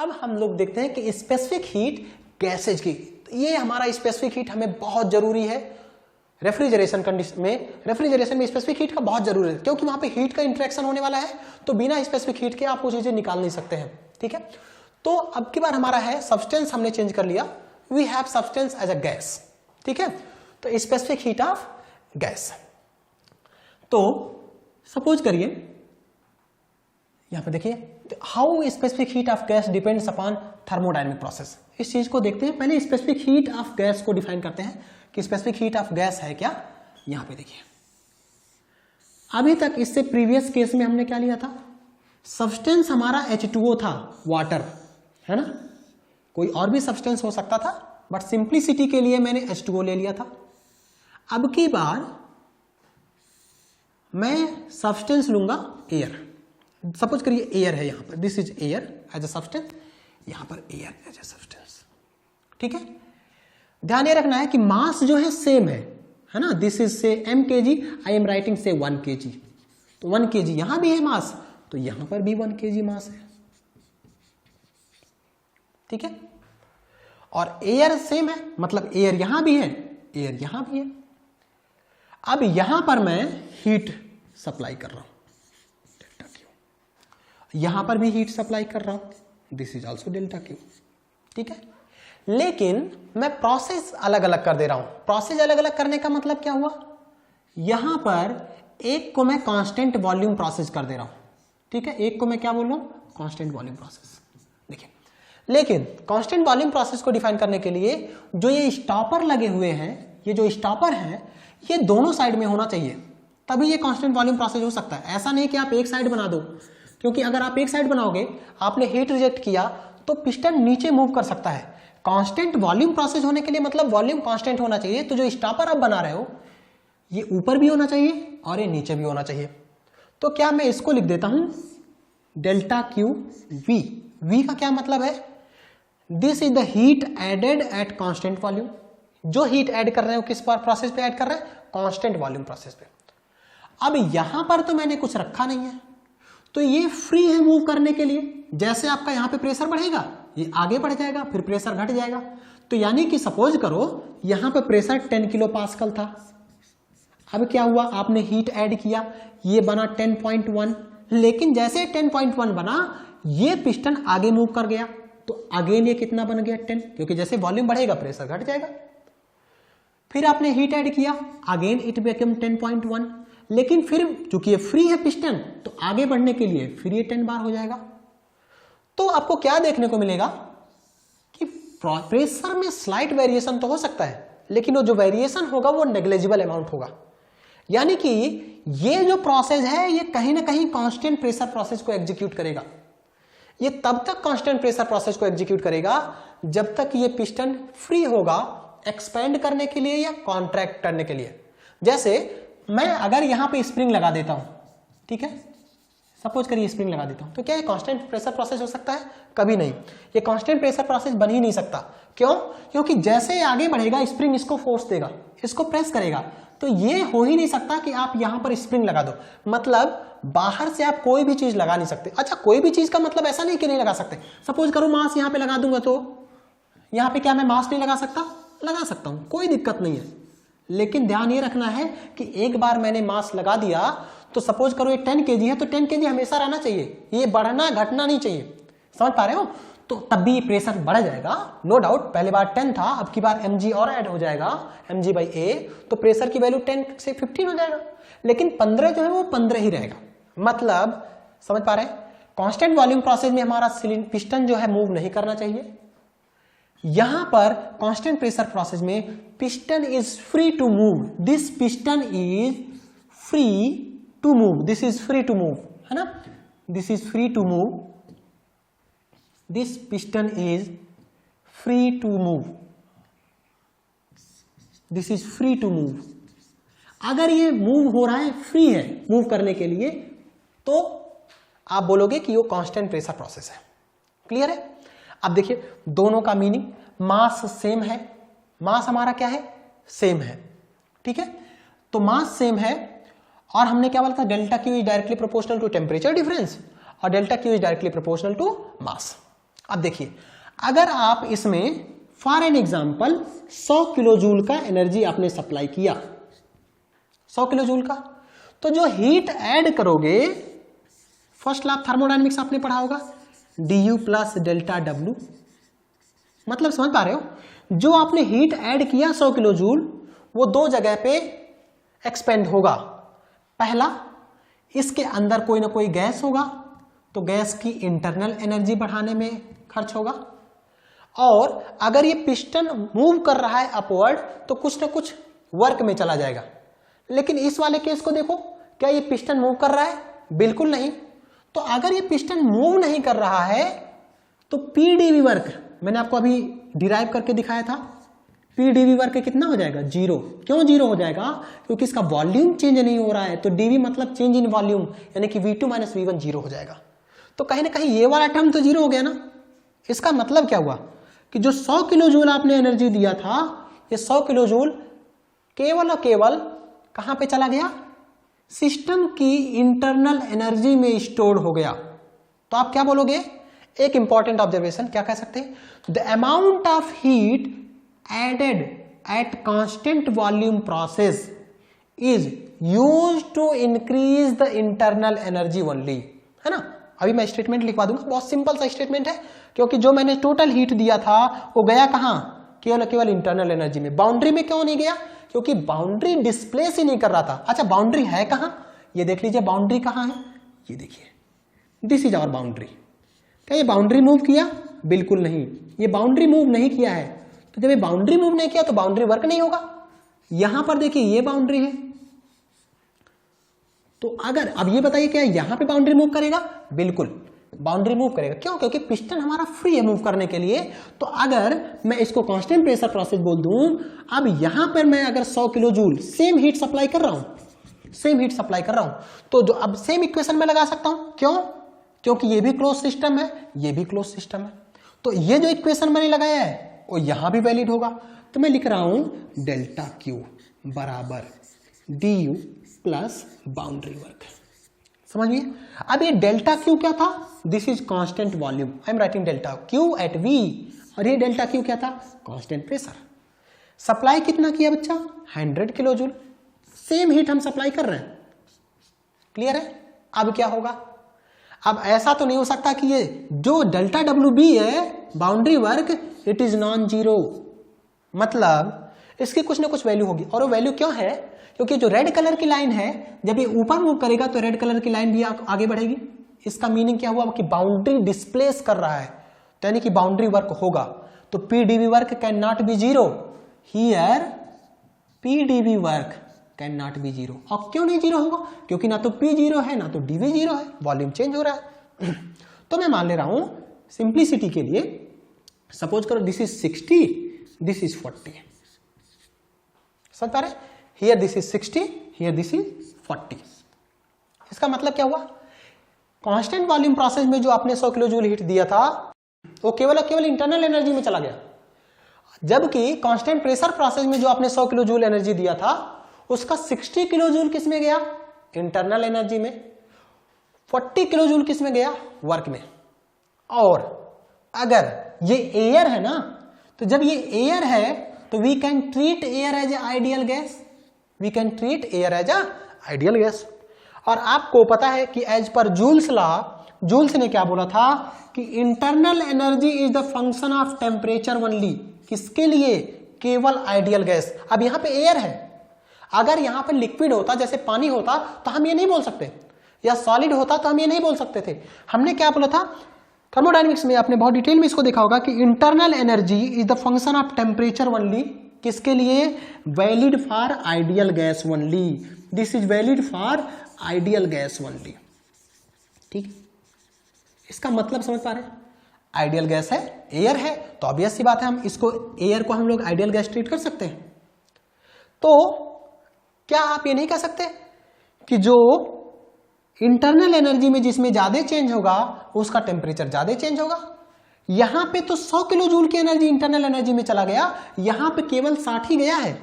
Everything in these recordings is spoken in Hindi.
अब हम लोग देखते हैं कि स्पेसिफिक हीट गैसेज की, ये हमारा स्पेसिफिक हीट हमें बहुत जरूरी है रेफ्रिजरेशन कंडीशन में। रेफ्रिजरेशन में स्पेसिफिक हीट का बहुत जरूरी है क्योंकि वहां पे हीट का इंटरेक्शन होने वाला है, तो बिना स्पेसिफिक हीट के आप वो चीजें निकाल नहीं सकते हैं। ठीक है, तो अब की बार हमारा है सब्सटेंस, हमने चेंज कर लिया, we have substance as a gas. ठीक है, तो स्पेसिफिक हीट ऑफ गैस। तो सपोज करिए यहां पे देखिए, how specific heat of gas depends upon thermodynamic process. इस चीज को देखते हैं, पहले स्पेसिफिक हीट ऑफ गैस को डिफाइन करते हैं कि स्पेसिफिक हीट ऑफ गैस है क्या। यहां पे देखिए, अभी तक इससे प्रीवियस केस में हमने क्या लिया था, सब्सटेंस हमारा H2O था, वाटर है ना, कोई और भी सब्सटेंस हो सकता था, बट सिंप्लिसिटी के लिए मैंने H2O ले लिया था। अब की बार मैं सब्सटेंस लूंगा एयर, सपोज करिए एयर है यहां पर, this is air as a substance, यहां पर एयर एज अ सब्सटेंस। ठीक है, ध्यान ये रखना है कि मास जो है सेम है ना, दिस इज से m kg, I am writing से 1 kg, तो 1 kg यहां भी है मास, तो यहां पर भी 1 kg मास है। ठीक है, और एयर सेम है, मतलब एयर यहां भी है, एयर यहां भी है। अब यहां पर मैं हीट सप्लाई कर रहा हूं, डेल्टा क्यू, यहां पर भी हीट सप्लाई कर रहा हूं, this is also delta Q. ठीक है, लेकिन मैं प्रोसेस अलग अलग कर दे रहा हूं। प्रोसेस अलग अलग करने का मतलब क्या हुआ, यहां पर एक को मैं कांस्टेंट वॉल्यूम प्रोसेस कर दे रहा हूं। ठीक है, एक को मैं क्या बोल रहा हूं, कांस्टेंट वॉल्यूम प्रोसेस। देखिए, लेकिन कांस्टेंट वॉल्यूम प्रोसेस को डिफाइन करने के लिए जो ये स्टॉपर लगे हुए हैं, ये जो स्टॉपर है, ये दोनों साइड में होना चाहिए, तभी ये कांस्टेंट वॉल्यूम प्रोसेस हो सकता है। ऐसा नहीं कि आप एक साइड बना दो, क्योंकि अगर आप एक साइड बनाओगे, आपने हीट रिजेक्ट किया, तो पिस्टन नीचे मूव कर सकता है। कांस्टेंट वॉल्यूम प्रोसेस होने के लिए मतलब वॉल्यूम कांस्टेंट होना चाहिए, तो जो स्टॉपर आप बना रहे हो, ये ऊपर भी होना चाहिए और ये नीचे भी होना चाहिए। तो क्या मैं इसको लिख देता हूं डेल्टा क्यू वी। वी का क्या मतलब है, this is the heat added at constant volume. जो हीट ऐड कर रहे हो किस प्रोसेस पे ऐड कर रहे हैं, कांस्टेंट वॉल्यूम प्रोसेस पे। अब यहां पर तो मैंने कुछ रखा नहीं है, तो ये फ्री है मूव करने के लिए। जैसे आपका यहां पे प्रेशर बढ़ेगा, ये आगे बढ़ जाएगा, फिर प्रेशर घट जाएगा। तो यानी कि सपोज करो यहां पे प्रेशर 10 किलो पास्कल था, अब क्या हुआ, आपने हीट ऐड किया, ये बना 10.1, लेकिन जैसे 10.1 बना, ये पिस्टन आगे मूव कर गया, तो अगेन ये कितना बन गया 10, क्योंकि जैसे वॉल्यूम बढ़ेगा प्रेशर घट जाएगा। फिर आपने हीट ऐड किया, अगेन इट बिकम 10.1, लेकिन फिर चूंकि ये फ्री है पिस्टन, तो आगे बढ़ने के लिए फिर ये 10 बार हो जाएगा। तो आपको क्या देखने को मिलेगा कि प्रेशर में स्लाइट वेरिएशन तो हो सकता है, लेकिन वो जो वेरिएशन होगा वो नेग्लिजिबल अमाउंट होगा। यानी कि ये जो प्रोसेस है, ये कहीं ना कहीं कांस्टेंट प्रेशर प्रोसेस को एग्जीक्यूट करेगा। ये तब तक कांस्टेंट प्रेशर प्रोसेस को एग्जीक्यूट करेगा जब तक ये पिस्टन फ्री होगा एक्सपेंड करने के लिए या कॉन्ट्रैक्ट करने के लिए। जैसे मैं अगर यहां पे स्प्रिंग लगा देता हूं, ठीक है, सपोज करिए स्प्रिंग लगा देता हूं, तो क्या ये कांस्टेंट प्रेशर प्रोसेस हो सकता है? कभी नहीं, ये कांस्टेंट प्रेशर प्रोसेस बन ही नहीं सकता। क्यों? क्योंकि जैसे ये आगे बढ़ेगा, स्प्रिंग इसको फोर्स देगा, इसको प्रेस करेगा, तो ये हो ही नहीं सकता कि आप यहां पर स्प्रिंग लगा दो। मतलब बाहर से आप कोई भी चीज लगा नहीं सकते। अच्छा, कोई भी चीज का मतलब ऐसा नहीं कि नहीं लगा सकते। सपोज करो मास यहां पे लगा दूंगा, तो यहां पे क्या मैं मास नहीं लगा सकता? लगा सकता हूं, कोई दिक्कत नहीं है। लेकिन ध्यान ये रखना है कि एक बार मैंने मास लगा दिया, तो सपोज करो ये 10 kg है, तो 10 kg हमेशा रहना चाहिए, ये बढ़ना घटना नहीं चाहिए। समझ पा रहे हो? तो तब भी प्रेशर बढ़ जाएगा, नो डाउट। पहले बार 10 था, अब की बार mg और ऐड हो जाएगा, mg/a, तो प्रेशर की वैल्यू 10 से 15 हो जाएगा, लेकिन 15 जो है वो 15 ही रहेगा। मतलब समझ पा रहे हैं? कांस्टेंट वॉल्यूम प्रोसेस में हमारा पिस्टन जो है मूव नहीं करना चाहिए। यहां पर कांस्टेंट प्रेशर प्रोसेस में piston is free to move, this piston is free to move, this is free to move, है ना, this is free to move, this piston is free to move, this is free to move. अगर ये मूव हो रहा है, फ्री है मूव करने के लिए, तो आप बोलोगे कि वो कांस्टेंट प्रेशर प्रोसेस है। क्लियर है? अब देखिए दोनों का मीनिंग, मास सेम है, मास हमारा क्या है? सेम है। ठीक है, तो मास सेम है, और हमने क्या बोला था? Delta Q is directly proportional to temperature difference, और delta Q is directly proportional to mass. अब देखिए, अगर आप इसमें for an example 100 kilo joule का एनर्जी आपने सप्लाई किया, 100 किलो जूल का, तो जो हीट ऐड करोगे, फर्स्ट लॉ ऑफ थर्मोडायनेमिक्स आपने पढ़ा होगा, du प्लस डेल्टा डब्ल्यू, मतलब समझ पा रहे हो, जो आपने हीट ऐड किया 100 किलो जूल, वो दो जगह पे एक्सपेंड होगा। पहला, इसके अंदर कोई ना कोई गैस होगा, तो गैस की इंटरनल एनर्जी बढ़ाने में खर्च होगा, और अगर ये पिस्टन मूव कर रहा है अपवर्ड, तो कुछ ना कुछ वर्क में चला जाएगा। लेकिन इस वाले केस को देखो, क्या ये पिस्टन मूव कर रहा है? बिल्कुल नहीं। तो अगर ये पिस्टन मूव नहीं कर रहा है, तो पीडीवी वर्क मैंने आपको अभी डिराइव करके दिखाया था, पीडीवी वर्क कितना हो जाएगा? 0। क्यों 0 हो जाएगा? क्योंकि इसका वॉल्यूम चेंज नहीं हो रहा है, तो डीवी मतलब चेंज इन वॉल्यूम, यानी कि V2 माइनस V1 0 हो जाएगा। तो कहीं ना कहीं ये वाला टर्म तो 0 हो गया ना। इसका मतलब क्या हुआ कि जो 100 किलो जूल आपने एनर्जी दिया था, ये 100 किलो जूल केवल और केवल कहां पे चला गया? सिस्टम की इंटरनल एनर्जी में स्टोर हो गया। तो आप क्या बोलोगे? एक इंपॉर्टेंट ऑब्जर्वेशन क्या कह सकते हैं? The amount of heat added at constant volume process is used to increase the internal energy only, है ना। अभी मैं स्टेटमेंट लिखवा दूंगा, बहुत सिंपल सा स्टेटमेंट है, क्योंकि जो मैंने टोटल हीट दिया था वो गया कहां? केवल केवल इंटरनल एनर्जी में। बाउंड्री में क्यों नहीं गया? क्योंकि बाउंड्री डिस्प्लेस ही नहीं कर रहा था। अच्छा, बाउंड्री है कहां? ये देख लीजिए, बाउंड्री कहां है, ये देखिए, दिस इज आवर बाउंड्री। क्या ये बाउंड्री मूव किया? बिल्कुल नहीं, ये बाउंड्री मूव नहीं किया है। तो जब ये बाउंड्री मूव नहीं किया तो बाउंड्री वर्क नहीं होगा। यहां पर देखिए, ये बाउंड्री है, तो अगर अब ये बताइए क्या यहां पे बाउंड्री मूव करेगा? बिल्कुल बाउंड्री मूव करेगा। क्यों? क्योंकि पिस्टन हमारा फ्री है मूव करने के लिए। तो अगर मैं इसको कांस्टेंट प्रेशर प्रोसेस बोल दूं, अब यहां पर मैं अगर 100 kilo joule same heat supply कर रहा हूं, सेम हीट सप्लाई कर रहा हूं, तो जो अब सेम इक्वेशन में लगा सकता हूं। क्यों? क्योंकि ये भी क्लोज सिस्टम है, ये भी क्लोज सिस्टम है। तो ये जो इक्वेशन मैंने लगाया है वो यहां भी वैलिड होगा। तो मैं लिख रहा हूं डेल्टा क्यू बराबर डी प्लस बाउंड्री वर्क। समझिए, अब ये डेल्टा क्यू क्या था? This is constant volume, I am writing delta Q at V, और ये डेल्टा क्यू क्या था? Constant pressure. सप्लाई कितना किया बच्चा? 100 किलो जूल, सेम हीट हम सप्लाई कर रहे हैं। क्लियर है? अब क्या होगा? अब ऐसा तो नहीं हो सकता कि ये जो डेल्टा डब्ल्यू बी है boundary work, it is non zero, मतलब इसकी कुछ ना कुछ वैल्यू होगी। और वो वैल्यू क्यों है? क्योंकि जो रेड कलर की लाइन है, जब ये ऊपर मूव करेगा तो रेड कलर की लाइन भी आगे बढ़ेगी। इसका मीनिंग क्या हुआ कि बाउंड्री डिस्प्लेस कर रहा है, तो यानी कि बाउंड्री वर्क होगा। तो PDV work can not be zero here, PDV work can not be zero. और क्यों नहीं जीरो होगा? क्योंकि ना तो पी जीरो है ना तो डीवी जीरो है, वॉल्यूम चेंज हो रहा है। तो मैं मान ले रहा हूं सिंप्लिसिटी के लिए, सपोज करो दिस इज 60, दिस इज 40, समझ पा रहे? Here this is 60, here this is 40। इसका मतलब क्या हुआ? कांस्टेंट वॉल्यूम प्रोसेस में जो आपने 100 किलो जूल हीट दिया था वो केवल और केवल इंटरनल एनर्जी में चला गया, जबकि कांस्टेंट प्रेशर प्रोसेस में जो आपने 100 किलो जूल एनर्जी दिया था उसका 60 किलो जूल किस में गया? इंटरनल एनर्जी में। 40 किलो जूल किस में गया? वर्क में। और अगर ये एयर है ना, तो जब ये एयर है तो we can treat air as a ideal gas, we can treat air as a ideal gas. और आपको पता है कि as per joules law, joules ने क्या बोला था कि internal energy is the function of temperature only. किसके लिए? केवल आइडियल गैस। अब यहां पे एयर है, अगर यहां पे लिक्विड होता जैसे पानी होता तो हम ये नहीं बोल सकते, या सॉलिड होता तो हम ये नहीं बोल सकते थे। हमने क्या बोला था थर्मोडायनेमिक्स में, आपने बहुत डिटेल में इसको देखा होगा कि internal energy is the function of temperature only. किसके लिए? Valid for ideal gas only, this is valid for ideal gas only. ठीक, इसका मतलब समझ पा रहे हैं? आइडियल गैस है, एयर है, तो ऑब्वियस सी बात है हम इसको, एयर को हम लोग आइडियल गैस ट्रीट कर सकते हैं। तो क्या आप ये नहीं कह सकते कि जो इंटरनल एनर्जी में जिसमें ज्यादा चेंज होगा उसका टेम्परेचर ज्यादा चेंज होगा? यहां पे तो 100 किलो जूल की एनर्जी इंटरनल एनर्जी में चला गया, यहां पे केवल 60 ही गया है।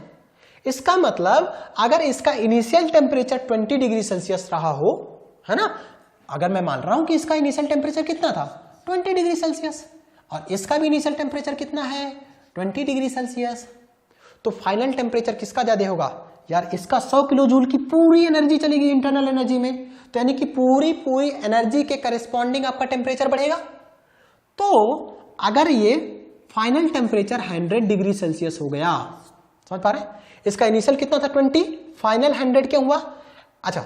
इसका मतलब अगर इसका इनिशियल टेम्परेचर 20 डिग्री सेल्सियस रहा हो, है ना, अगर मैं मान रहा हूं कि इसका इनिशियल टेम्परेचर कितना था 20 डिग्री सेल्सियस, और इसका भी इनिशियल टेम्परेचर कितना है 20 डिग्री सेल्सियस। तो फाइनल टेम्परेचर किसका ज्यादा होगा यार, इसका 100 किलो जूल की पूरी एनर्जी चलेगी इंटरनल एनर्जी में, तो यानी कि पूरी एनर्जी के करस्पॉन्डिंग आपका टेम्परेचर बढ़ेगा। तो अगर ये फाइनल टेम्परेचर 100 डिग्री सेल्सियस हो गया, समझ पा रहे हैं, इसका इनिशियल कितना था 20, फाइनल 100 क्या हुआ। अच्छा,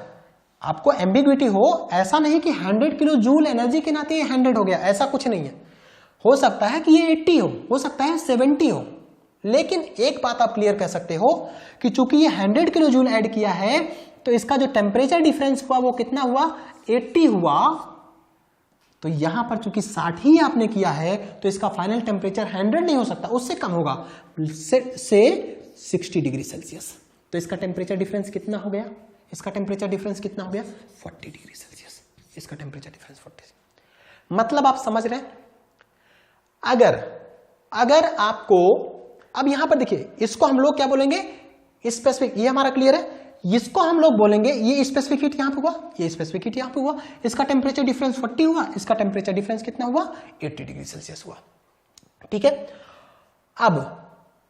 आपको एम्बिग्विटी हो, ऐसा नहीं कि 100 किलो जूल एनर्जी के नाते ये 100 हो गया, ऐसा कुछ नहीं है। हो सकता है कि ये 80 हो सकता है 70 हो, लेकिन एक बात आप क्लियर कह सकते हो कि चूंकि ये 100 किलो जूल ऐड किया है तो इसका जो टेम्परेचर डिफरेंस हुआ वो कितना हुआ 80 हुआ। तो यहां पर चूंकि 60 ही आपने किया है तो इसका फाइनल टेम्परेचर 100 नहीं हो सकता, उससे कम होगा, से 60 डिग्री सेल्सियस। तो इसका टेम्परेचर डिफरेंस कितना हो गया, इसका टेम्परेचर डिफरेंस कितना हो गया 40 डिग्री सेल्सियस। इसका टेम्परेचर डिफरेंस 40। मतलब आप समझ रहे हैं, अगर आपको, अब यहां पर देखिए, इसको हम लोग क्या बोलेंगे स्पेसिफिक, ये हमारा क्लियर है, इसको हम लोग बोलेंगे ये स्पेसिफिक हीट यहां पे हुआ, ये स्पेसिफिक हीट यहां पे हुआ, इसका टेम्परेचर डिफरेंस 40 हुआ, इसका टेम्परेचर डिफरेंस कितना हुआ 80 डिग्री सेल्सियस हुआ। ठीक है, अब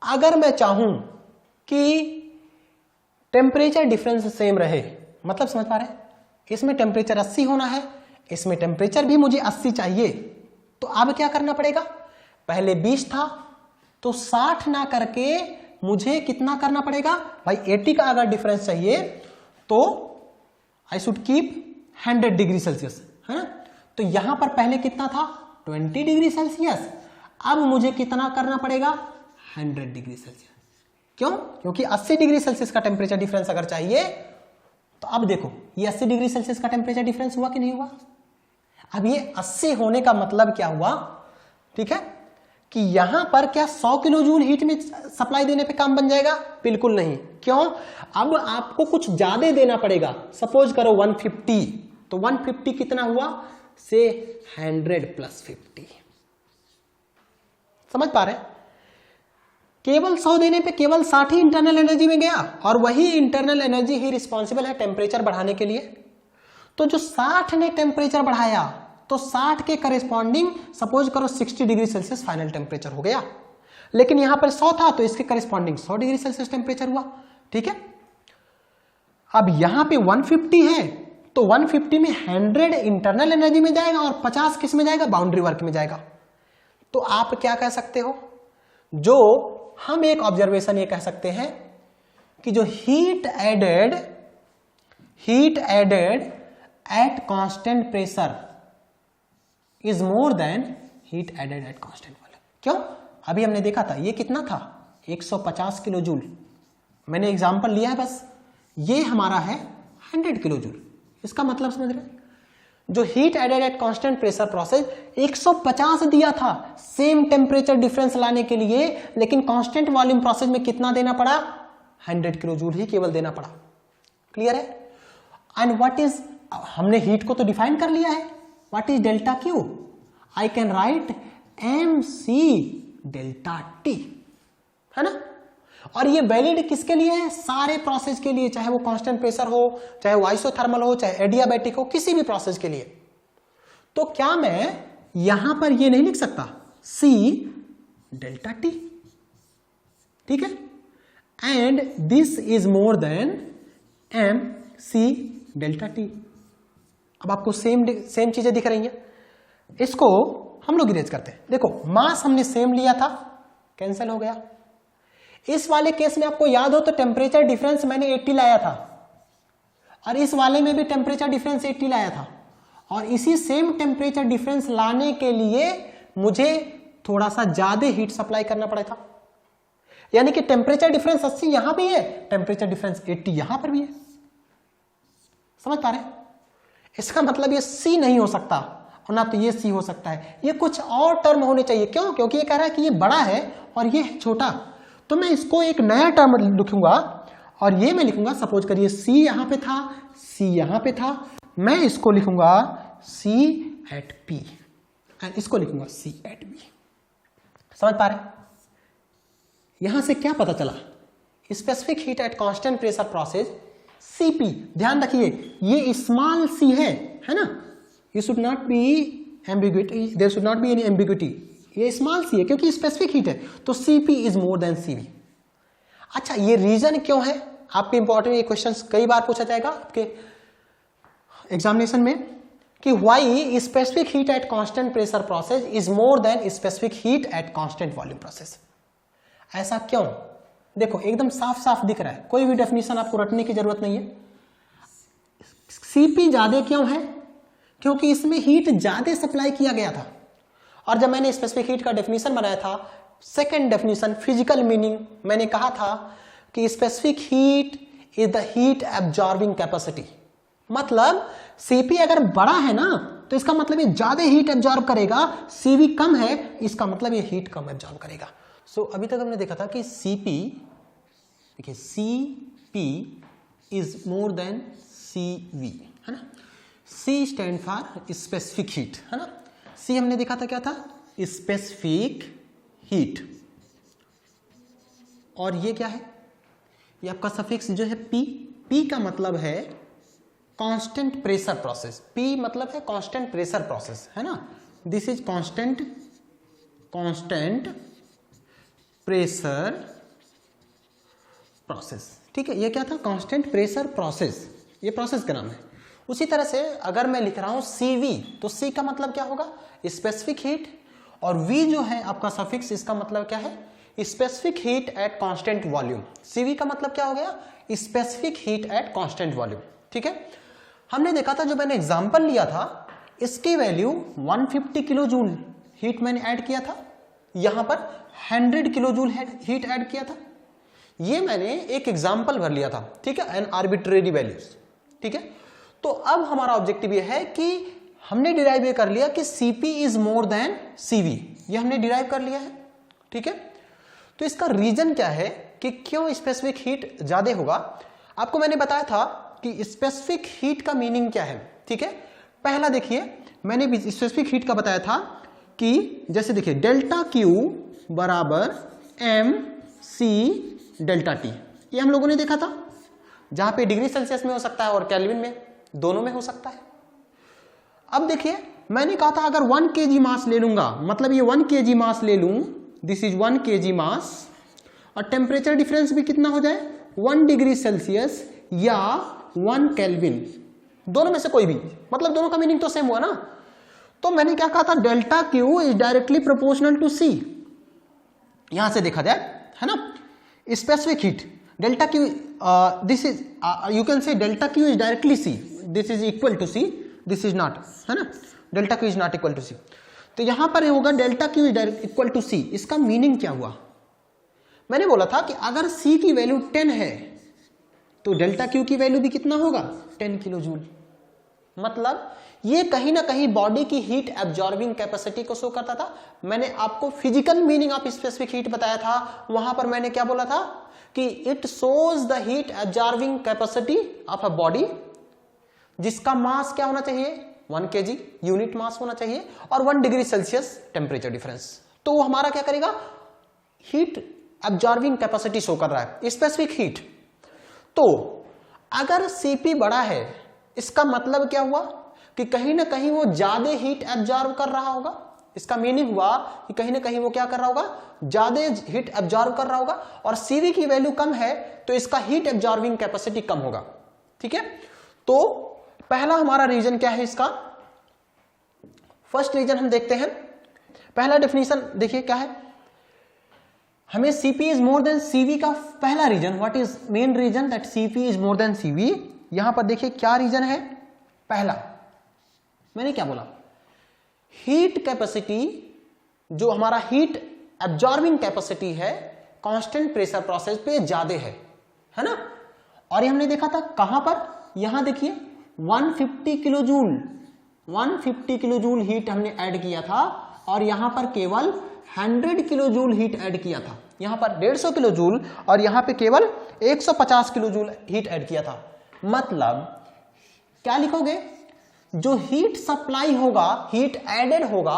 अगर मैं चाहूं कि टेम्परेचर डिफरेंस सेम रहे, मतलब समझ पा रहे हैं, इसमें टेम्परेचर 80 होना है, इसमें टेम्परेचर भी मुझे 80 चाहिए, तो अब क्या करना पड़ेगा, पहले 20 था तो 60 ना करके मुझे कितना करना पड़ेगा भाई 80 का अगर डिफरेंस चाहिए तो I should keep 100 degree Celsius, है ना। तो यहां पर पहले कितना था 20 डिग्री सेल्सियस, अब मुझे कितना करना पड़ेगा 100 डिग्री सेल्सियस। क्यों, क्योंकि 80 डिग्री सेल्सियस का टेम्परेचर डिफरेंस अगर चाहिए तो अब देखो ये 80 डिग्री सेल्सियस का टेम्परेचर डिफरेंस हुआ कि नहीं हुआ। अब ये 80 होने का मतलब क्या हुआ, ठीक है, कि यहां पर क्या 100 किलो जूल हीट में सप्लाई देने पे काम बन जाएगा, बिल्कुल नहीं। क्यों, अब आपको कुछ ज्यादा देना पड़ेगा, सपोज करो 150, तो 150 कितना हुआ से 100 + 50, समझ पा रहे, केवल 100 देने पे केवल 60 ही इंटरनल एनर्जी में गया, और वही इंटरनल एनर्जी ही रिस्पॉन्सिबल है टेम्परेचर बढ़ाने के लिए। तो जो 60 ने टेम्परेचर बढ़ाया तो 60 के करेस्पॉन्डिंग सपोज करो 60 डिग्री सेल्सियस फाइनल टेम्परेचर हो गया, लेकिन यहां पर 100 था तो इसके करेस्पॉन्डिंग 100 डिग्री सेल्सियस टेम्परेचर हुआ। ठीक है, अब यहां पे 150 है तो 150 में 100 इंटरनल एनर्जी में जाएगा और 50 किस में जाएगा, बाउंड्री वर्क में जाएगा। तो आप क्या कह सकते हो, जो हम एक ऑब्जर्वेशन ये कह सकते हैं कि जो heat added at constant pressure is more than heat added at constant volume. क्यों, अभी हमने देखा था ये कितना था 150 किलो जूल, मैंने एग्जांपल लिया है बस, ये हमारा है 100 किलो जूल। इसका मतलब समझ रहे, जो heat added at constant pressure process 150 दिया था सेम टेम्परेचर डिफरेंस लाने के लिए, लेकिन कांस्टेंट वॉल्यूम प्रोसेस में कितना देना पड़ा 100 किलो जूल ही केवल देना पड़ा। क्लियर है। एंड व्हाट इज, हमने हीट को तो डिफाइन कर लिया है, what is delta Q, I can write mc delta T, है ना। और ये वैलिड किसके लिए है, सारे प्रोसेस के लिए, चाहे वो कांस्टेंट प्रेशर हो, चाहे वो आइसोथर्मल हो, चाहे एडियाबैटिक हो, किसी भी प्रोसेस के लिए। तो क्या मैं यहां पर ये नहीं लिख सकता c डेल्टा टी, ठीक है, and this is more then mc delta T. अब आपको सेम चीजें दिख रही हैं, इसको हम लोग इरेज करते हैं। देखो मास हमने सेम लिया था, कैंसिल हो गया। इस वाले केस में आपको याद हो तो टेम्परेचर डिफरेंस मैंने 80 लाया था, और इस वाले में भी टेम्परेचर डिफरेंस 80 लाया था, और इसी सेम टेम्परेचर डिफरेंस लाने के लिए मुझे थोड़ा सा ज्यादा हीट सप्लाई करना पड़ा था। यानी कि टेम्परेचर डिफरेंस 80 यहां भी है, टेम्परेचर डिफरेंस 80 यहां पर भी है। समझ पा रहे? इसका मतलब ये C नहीं हो सकता, और ना तो ये C हो सकता है, ये कुछ और टर्म होने चाहिए। क्यों? क्योंकि ये कह रहा है कि ये बड़ा है और ये छोटा, तो मैं इसको एक नया टर्म लिखूंगा, और ये मैं लिखूंगा, सपोज करिए C यहां पे था, C यहां पे था, मैं इसको लिखूंगा C at P, एंड इसको लिखूंगा C at B। समझ पा रहे? यहां से क्या पता चला, specific heat at constant pressure process Cp, ध्यान रखिए ये स्मॉल c है ना, you should not be ambiguity, there should not be any ambiguity, ये स्मॉल सी है क्योंकि स्पेसिफिक हीट है, तो Cp is more than Cv। अच्छा, ये रीजन क्यों है? आपके इंपॉर्टेंट ये क्वेश्चन कई बार पूछा जाएगा आपके एग्जामिनेशन में कि why specific heat at constant pressure process is more than specific heat at constant volume process. ऐसा क्यों? देखो एकदम साफ साफ दिख रहा है, कोई भी डेफिनेशन आपको रटने की जरूरत नहीं है। Cp ज्यादा क्यों है? क्योंकि इसमें हीट ज्यादा सप्लाई किया गया था। और जब मैंने स्पेसिफिक हीट का डेफिनेशन बनाया था, सेकेंड डेफिनेशन फिजिकल मीनिंग, मैंने कहा था कि specific heat is the heat absorbing capacity. मतलब Cp अगर बड़ा है ना तो इसका मतलब ये ज्यादा हीट एब्जॉर्ब करेगा, Cv कम है इसका मतलब ये हीट कम एब्जॉर्ब करेगा। सो अभी तक हमने देखा था कि Cp, देखिए Cp is more than Cv, है ना। C stand for specific heat, है ना। C हमने देखा था क्या था? Specific heat. और ये क्या है? ये आपका सफिक्स जो है P। P का मतलब है कांस्टेंट प्रेशर प्रोसेस। P मतलब है कांस्टेंट प्रेशर प्रोसेस, है ना। This is constant pressure process, ठीक है। ये क्या था? कांस्टेंट प्रेशर प्रोसेस, ये प्रोसेस का नाम है। उसी तरह से अगर मैं लिख रहा हूं Cv, तो C का मतलब क्या होगा? Specific heat. और V जो है आपका सफिक्स, इसका मतलब क्या है? Specific heat at constant volume. Cv का मतलब क्या हो गया? Specific heat at constant volume, ठीक है। हमने देखा था, जो मैंने एग्जांपल लिया था, इसकी वैल्यू 150 किलो जूल हीट मैंने ऐड किया था, यहां पर 100 किलो जूल हीट ऐड किया था। ये मैंने एक एग्जांपल भर लिया था, ठीक है, एन आर्बिट्रेरी वैल्यूज, ठीक है। तो अब हमारा ऑब्जेक्टिव ये है कि हमने डिराइव ये कर लिया कि Cp is more than Cv, ये हमने डिराइव कर लिया है, ठीक है। तो इसका रीजन क्या है कि क्यों स्पेसिफिक हीट ज्यादा होगा? आपको मैंने बताया था कि स्पेसिफिक हीट का मीनिंग क्या है, ठीक है। पहला देखिए, मैंने भी स्पेसिफिक हीट का बताया था कि जैसे देखिए डेल्टा Q बराबर mc डेल्टा T, ये हम लोगों ने देखा था, जहां पे डिग्री सेल्सियस में हो सकता है और केल्विन में, दोनों में हो सकता है। अब देखिए, मैंने कहा था अगर 1 kg मास ले लूंगा, मतलब ये 1 kg मास ले लूं, दिस इज 1 kg मास, और टेम्परेचर डिफरेंस भी कितना हो जाए? 1 डिग्री सेल्सियस या 1 केल्विन, दोनों में से कोई भी, मतलब दोनों का मीनिंग तो सेम हुआ ना। तो मैंने क्या कहा था? Delta Q is directly proportional to C। यहां से देखा जाए, है ना, specific heat delta Q, this is you can say delta Q is directly C, this is equal to C, this is not, है ना, delta Q is not equal to C। तो यहां पर होगा delta Q is equal to C। इसका मीनिंग क्या हुआ? मैंने बोला था कि अगर C की वैल्यू 10 है तो डेल्टा Q की वैल्यू भी कितना होगा? 10 किलो जूल। मतलब ये कहीं ना कहीं बॉडी की हीट एब्जॉर्बिंग कैपेसिटी को शो करता था। मैंने आपको physical meaning of specific heat बताया था, वहां पर मैंने क्या बोला था कि it shows the heat absorbing capacity of a body, जिसका मास क्या होना चाहिए? 1 kg यूनिट मास होना चाहिए, और 1 डिग्री सेल्सियस टेम्परेचर डिफरेंस। तो वो हमारा क्या करेगा? हीट एब्जॉर्बिंग कैपेसिटी शो कर रहा है, स्पेसिफिक हीट। तो अगर Cp बड़ा है, इसका मतलब क्या हुआ कि कहीं ना कहीं वो ज्यादा हीट एब्जॉर्ब कर रहा होगा। इसका मीनिंग हुआ कि कहीं ना कहीं वो क्या कर रहा होगा? ज्यादा हीट एब्जॉर्ब कर रहा होगा, और Cv की वैल्यू कम है तो इसका हीट एब्जॉर्बिंग कैपेसिटी कम होगा, ठीक है। तो पहला हमारा रीजन क्या है इसका? फर्स्ट रीजन हम देखते हैं। पहला डेफिनेशन देखिए क्या है, हमें Cp is more than Cv का पहला reason, what is main reason that Cp is more than Cv। यहां पर देखिए क्या रीजन है। पहला मैंने क्या बोला? हीट कैपेसिटी, जो हमारा हीट एब्जॉर्बिंग कैपेसिटी है, कांस्टेंट प्रेशर प्रोसेस पे ज्यादा है ना। और ये हमने देखा था कहां पर? यहां देखिए 150 kilo joule, 150 kilo joule heat हमने ऐड किया था, और यहां पर केवल 100 किलो जूल हीट ऐड किया था। यहां पर 150 किलो जूल और यहां पे केवल 150 किलो जूल हीट ऐड किया था। मतलब क्या लिखोगे? जो हीट सप्लाई होगा, हीट एडेड होगा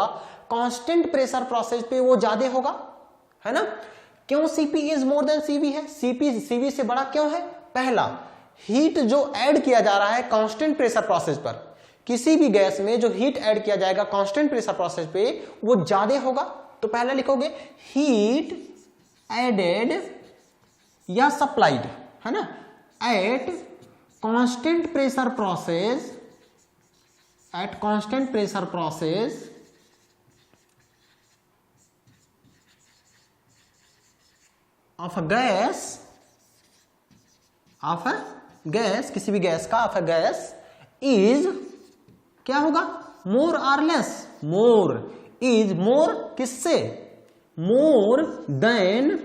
कांस्टेंट प्रेशर प्रोसेस पे, वो ज्यादा होगा, है ना। क्यों Cp is more than Cv है? Cp Cv से बड़ा क्यों है? पहला, हीट जो ऐड किया जा रहा है कांस्टेंट प्रेशर प्रोसेस पर, किसी भी गैस में जो हीट ऐड किया जाएगा कांस्टेंट प्रेशर प्रोसेस पे, वो ज्यादा होगा, तो पहले लिखोगे हीट एडेड या सप्लाइड, है ना, eight constant pressure process, at constant pressure process of a gas, of a gas, किसी भी गैस का, ऑफ अ गैस इज क्या होगा, मोर और लेस, मोर इज मोर किससे, more than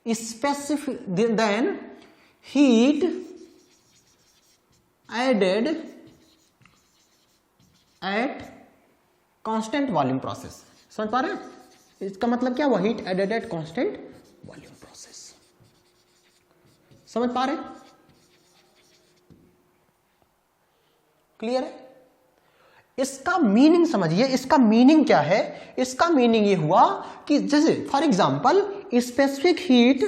specific than heat added at constant volume process. समझ पा रहे हैं, इसका मतलब क्या हुआ, heat added at constant volume process. समझ पा रहे हैं, क्लियर है। इसका मीनिंग समझिए, इसका मीनिंग क्या है, इसका मीनिंग ये हुआ कि जैसे for example specific heat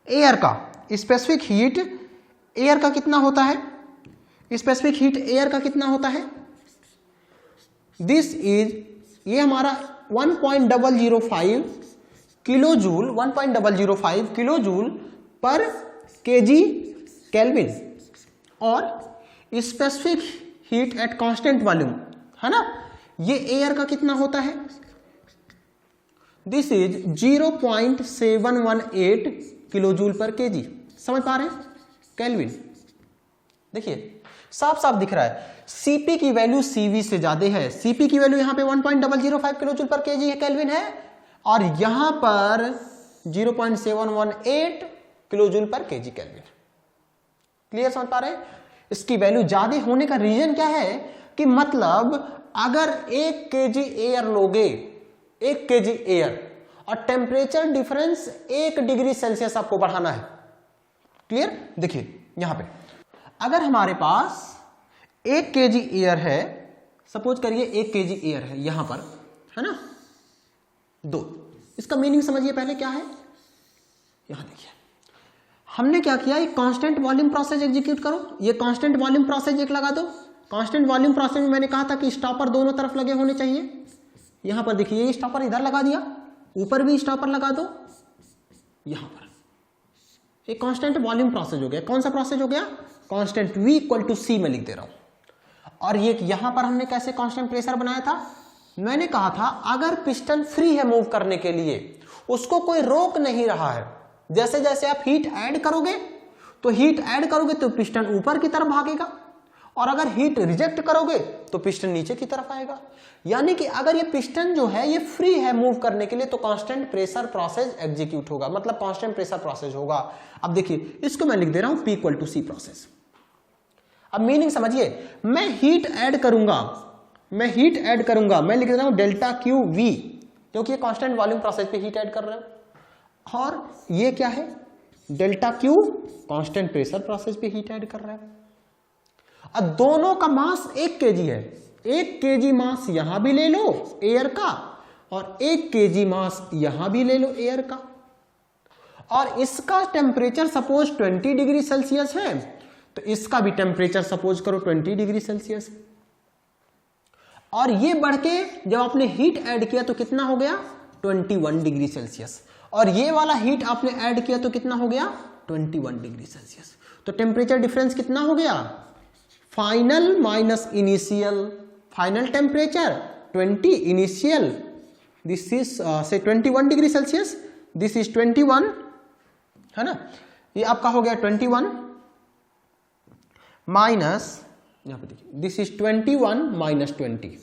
air का, स्पेसिफिक हीट एयर का कितना होता है, स्पेसिफिक हीट एयर का कितना होता है, दिस इज, ये हमारा 1.005 kilo joule, 1.005 kilo joule per KG kelvin, और specific heat at constant volume, है ना, ये एयर का कितना होता है, this is 0.718 kilo joule per KG. समझ पा रहे हैं, केल्विन। देखिए साफ साफ दिख रहा है, सीपी की वैल्यू सीवी से ज्यादा है, सीपी की वैल्यू यहां पे 1.005 kilo joule per KG kelvin है, और यहां पर 0.718 kilo joule per KG kelvin. Clear, समझ पा रहे हैं। इसकी वैल्यू ज्यादा होने का रीजन क्या है कि मतलब अगर 1 केजी एयर लोगे, 1 केजी एयर, और टेम्परेचर डिफरेंस 1 डिग्री सेल्सियस आपको बढ़ाना है। क्लियर, देखिए यहां पे अगर हमारे पास 1 केजी एयर है, सपोज करिए 1 केजी एयर है यहां पर, है ना, 2, इसका मीनिंग समझिए पहले क्या है। यहां देखिए हमने क्या किया, एक कांस्टेंट वॉल्यूम प्रोसेस एग्जीक्यूट करो, ये कांस्टेंट वॉल्यूम प्रोसेस एक लगा दो। कांस्टेंट वॉल्यूम प्रोसेस में मैंने कहा था कि स्टॉपर दोनों तरफ लगे होने चाहिए। यहां पर देखिए ये स्टॉपर इधर लगा दिया, ऊपर भी स्टॉपर लगा दो, यहां पर एक कांस्टेंट वॉल्यूम प्रोसेस हो गया। कौन सा प्रोसेस हो गया, constant V equal to C में लिख दे रहा हूं। और ये यहां पर हमने कैसे कांस्टेंट प्रेशर बनाया था, मैंने कहा था अगर पिस्टन फ्री है मूव करने के लिए, उसको कोई रोक नहीं रहा है, जैसे जैसे आप हीट ऐड करोगे तो पिस्टन ऊपर की तरफ भागेगा, और अगर हीट रिजेक्ट करोगे तो पिस्टन नीचे की तरफ आएगा। यानी कि अगर ये पिस्टन जो है ये फ्री है मूव करने के लिए तो कांस्टेंट प्रेशर प्रोसेस एग्जीक्यूट होगा, मतलब कांस्टेंट प्रेशर प्रोसेस होगा। अब देखिए इसको मैं लिख दे रहा हूं P equal to C process. अब मीनिंग समझिए, मैं हीट ऐड करूंगा, मैं लिख रहा हूं डेल्टा क्यू V, क्योंकि ये कांस्टेंट वॉल्यूम प्रोसेस पे हीट ऐड कर रहा है, और ये क्या है, delta Q constant pressure process पे हीट ऐड कर रहा है। अब दोनों का मास 1 केजी है, 1 केजी मास यहां भी ले लो एयर का, और 1 केजी मास यहां भी ले लो एयर का, और इसका टेम्परेचर सपोज 20 डिग्री सेल्सियस है, तो इसका भी टेम्परेचर सपोज करो 20 डिग्री सेल्सियस, और ये बढ़ के जब आपने हीट ऐड किया तो कितना हो गया 21 डिग्री सेल्सियस, और ये वाला हीट आपने ऐड किया तो कितना हो गया 21 डिग्री सेल्सियस। तो टेम्परेचर डिफरेंस कितना हो गया, final minus initial, final temperature 20, initial this is से 21 डिग्री सेल्सियस, दिस इज 21, है ना, ये आपका हो गया 21 माइनस, यहां पे देखिए दिस इज 21 माइनस 20,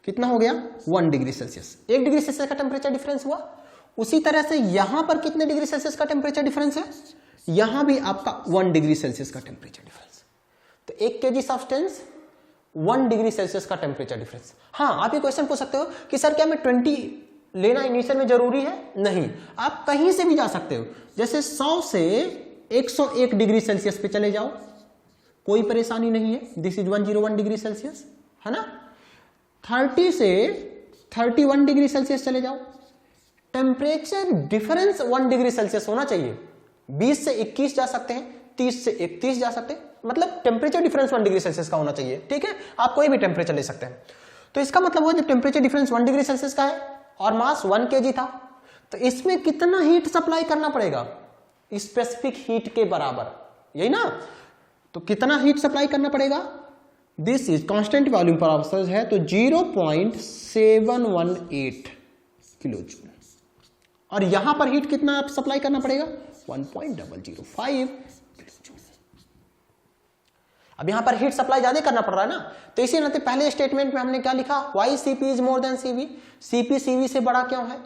कितना हो गया 1 डिग्री सेल्सियस। 1 डिग्री सेल्सियस का टेम्परेचर डिफरेंस हुआ। उसी तरह से यहां पर कितने डिग्री सेल्सियस का टेम्परेचर डिफरेंस है, यहां भी आपका 1 डिग्री सेल्सियस का टेम्परेचर डिफरेंस। तो 1 केजी सब्सटेंस 1 डिग्री सेल्सियस का टेम्परेचर डिफरेंस। हाँ, आप ये क्वेश्चन पूछ सकते हो कि सर क्या मैं 20 लेना इनिशियल में जरूरी है, नहीं, आप कहीं से भी जा सकते हो, जैसे 100 से 101 डिग्री सेल्सियस पे चले जाओ, कोई परेशानी नहीं है, दिस इज 101 डिग्री सेल्सियस, है ना। 30 से 31 डिग्री सेल्सियस चले जाओ, टेम्परेचर डिफरेंस 1 डिग्री सेल्सियस होना चाहिए। 20 से 21 जा सकते हैं, 30 से 31 जा सकते हैं, मतलब टेम्परेचर डिफरेंस 1 डिग्री सेल्सियस का होना चाहिए। ठीक है, आप कोई भी टेम्परेचर ले सकते हैं। तो इसका मतलब हुआ जब टेम्परेचर डिफरेंस 1 डिग्री सेल्सियस का है और मास 1 kg था, तो इसमें कितना हीट सप्लाई करना पड़ेगा? स्पेसिफिक हीट के बराबर, यही ना? तो कितना हीट सप्लाई करना पड़ेगा? This is constant volume process है, तो 0.718 किलो जूल। और यहां पर हीट कितना सप्लाई करना पड़ेगा? 1.005 किलो जूल। अब यहां पर हीट सप्लाई ज्यादा करना पड़ रहा है ना, तो इसी नाते पहले स्टेटमेंट में हमने क्या लिखा? Why CP is more than CV. CP CV से बड़ा क्यों है?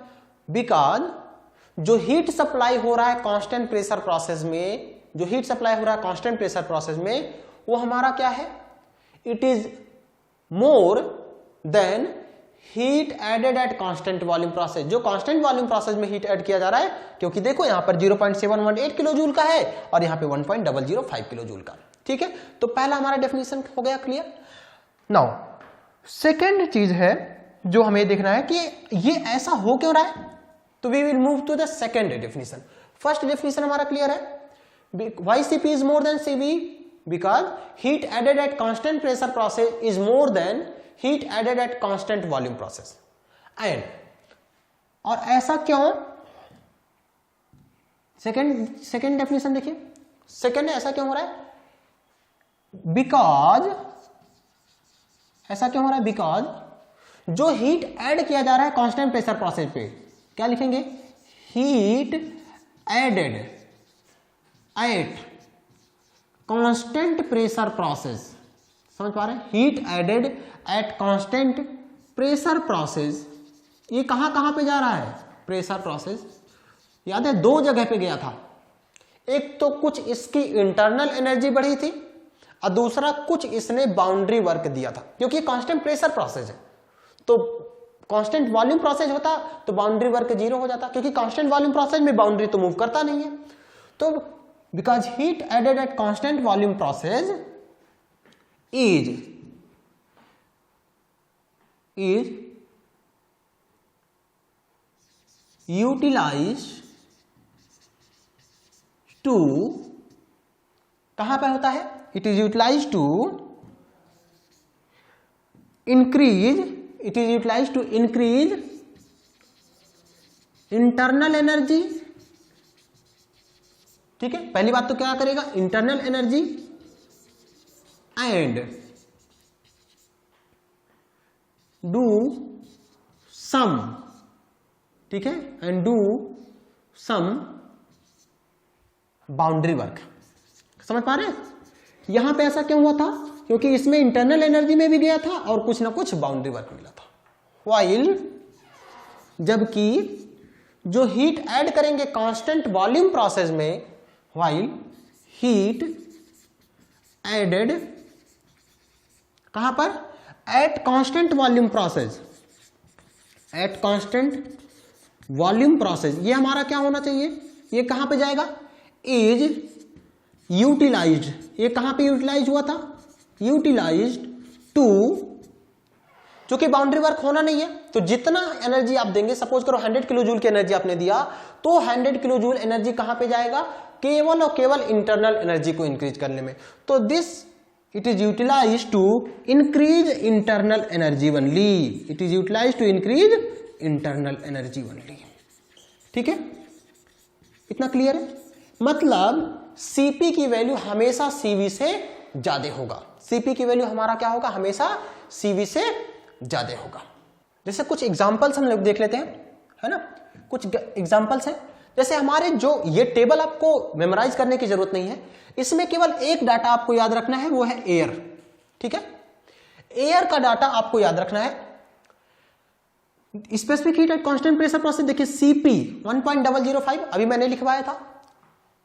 बिकॉज जो हीट सप्लाई हो रहा है कांस्टेंट प्रेशर प्रोसेस में, जो हीट सप्लाई हो रहा है कांस्टेंट प्रेशर प्रोसेस में, वो हमारा क्या है? It is more than heat added at constant volume process. जो कांस्टेंट वॉल्यूम प्रोसेस में हीट ऐड किया जा रहा है, क्योंकि देखो यहां पर 0.718 किलो जूल का है और यहां पे 1.005 किलो जूल का। ठीक है, तो पहला हमारा डेफिनेशन हो गया क्लियर। नाउ सेकेंड चीज है जो हमें देखना है कि ये ऐसा हो क्यों रहा है, तो we will move to the second definition. First definition हमारा क्लियर है, why CP is more than CV because heat added at constant pressure process is more than heat added at constant volume process. And और ऐसा क्यों? सेकेंड डेफिनेशन देखिए, सेकेंड ऐसा क्यों हो रहा है? बिकॉज ऐसा क्यों हो रहा है? बिकॉज जो हीट ऐड किया जा रहा है कांस्टेंट प्रेशर प्रोसेस पे, क्या लिखेंगे? Heat added at constant pressure process. समझ पा रहे हैं? Heat added at constant pressure process, ये कहां पे जा रहा है? Pressure process. याद है दो जगह पे गया था, एक तो कुछ इसकी इंटरनल एनर्जी बढ़ी थी और दूसरा कुछ इसने बाउंड्री वर्क दिया था, क्योंकि कांस्टेंट प्रेशर प्रोसेस है। तो कांस्टेंट वॉल्यूम प्रोसेस होता तो बाउंड्री वर्क 0 हो जाता, क्योंकि कांस्टेंट वॉल्यूम प्रोसेस में बाउंड्री तो मूव करता नहीं है। तो because heat added at constant volume process is utilized to, कहां पर होता है? It is utilized to increase, it is utilized to increase internal energy. ठीक है, पहली बात तो क्या करेगा? Internal energy and do some, ठीक है, and do some boundary work. समझ पा रहे हैं? यहां पे ऐसा क्यों हुआ था? क्योंकि इसमें इंटरनल एनर्जी में भी गया था और कुछ ना कुछ बाउंड्री वर्क मिला था। वाइल जबकि जो हीट ऐड करेंगे कांस्टेंट वॉल्यूम प्रोसेस में, वाइल हीट एडेड कहां पर? At constant volume process, at constant volume process, ये हमारा क्या होना चाहिए? ये कहां पे जाएगा? Is utilized. ये कहां पे यूटिलाइज हुआ था? यूटिलाइज्ड टू, जो कि बाउंड्री वर्क होना नहीं है, तो जितना एनर्जी आप देंगे, सपोज करो 100 किलो जूल की एनर्जी आपने दिया, तो 100 किलो जूल एनर्जी कहां पे जाएगा? केवल और केवल इंटरनल एनर्जी को इंक्रीज करने में। तो this it is utilized to increase internal energy only, it is utilized to increase internal energy only. ठीक है, इतना क्लियर है? मतलब सीपी की वैल्यू हमेशा सीवी से ज्यादा होगा। सीपी की वैल्यू हमारा क्या होगा? हमेशा सीवी से ज्यादा होगा। जैसे कुछ एग्जांपल्स हम लोग देख लेते हैं, है ना? कुछ एग्जांपल्स हैं, जैसे हमारे जो ये टेबल आपको मेमोराइज करने की जरूरत नहीं है, इसमें केवल एक डाटा आपको याद रखना है, वो है एयर। ठीक है, एयर का डाटा आपको याद रखना है। Specific heat at constant pressure process, देखिए सीपी 1.005 अभी मैंने लिखवाया था,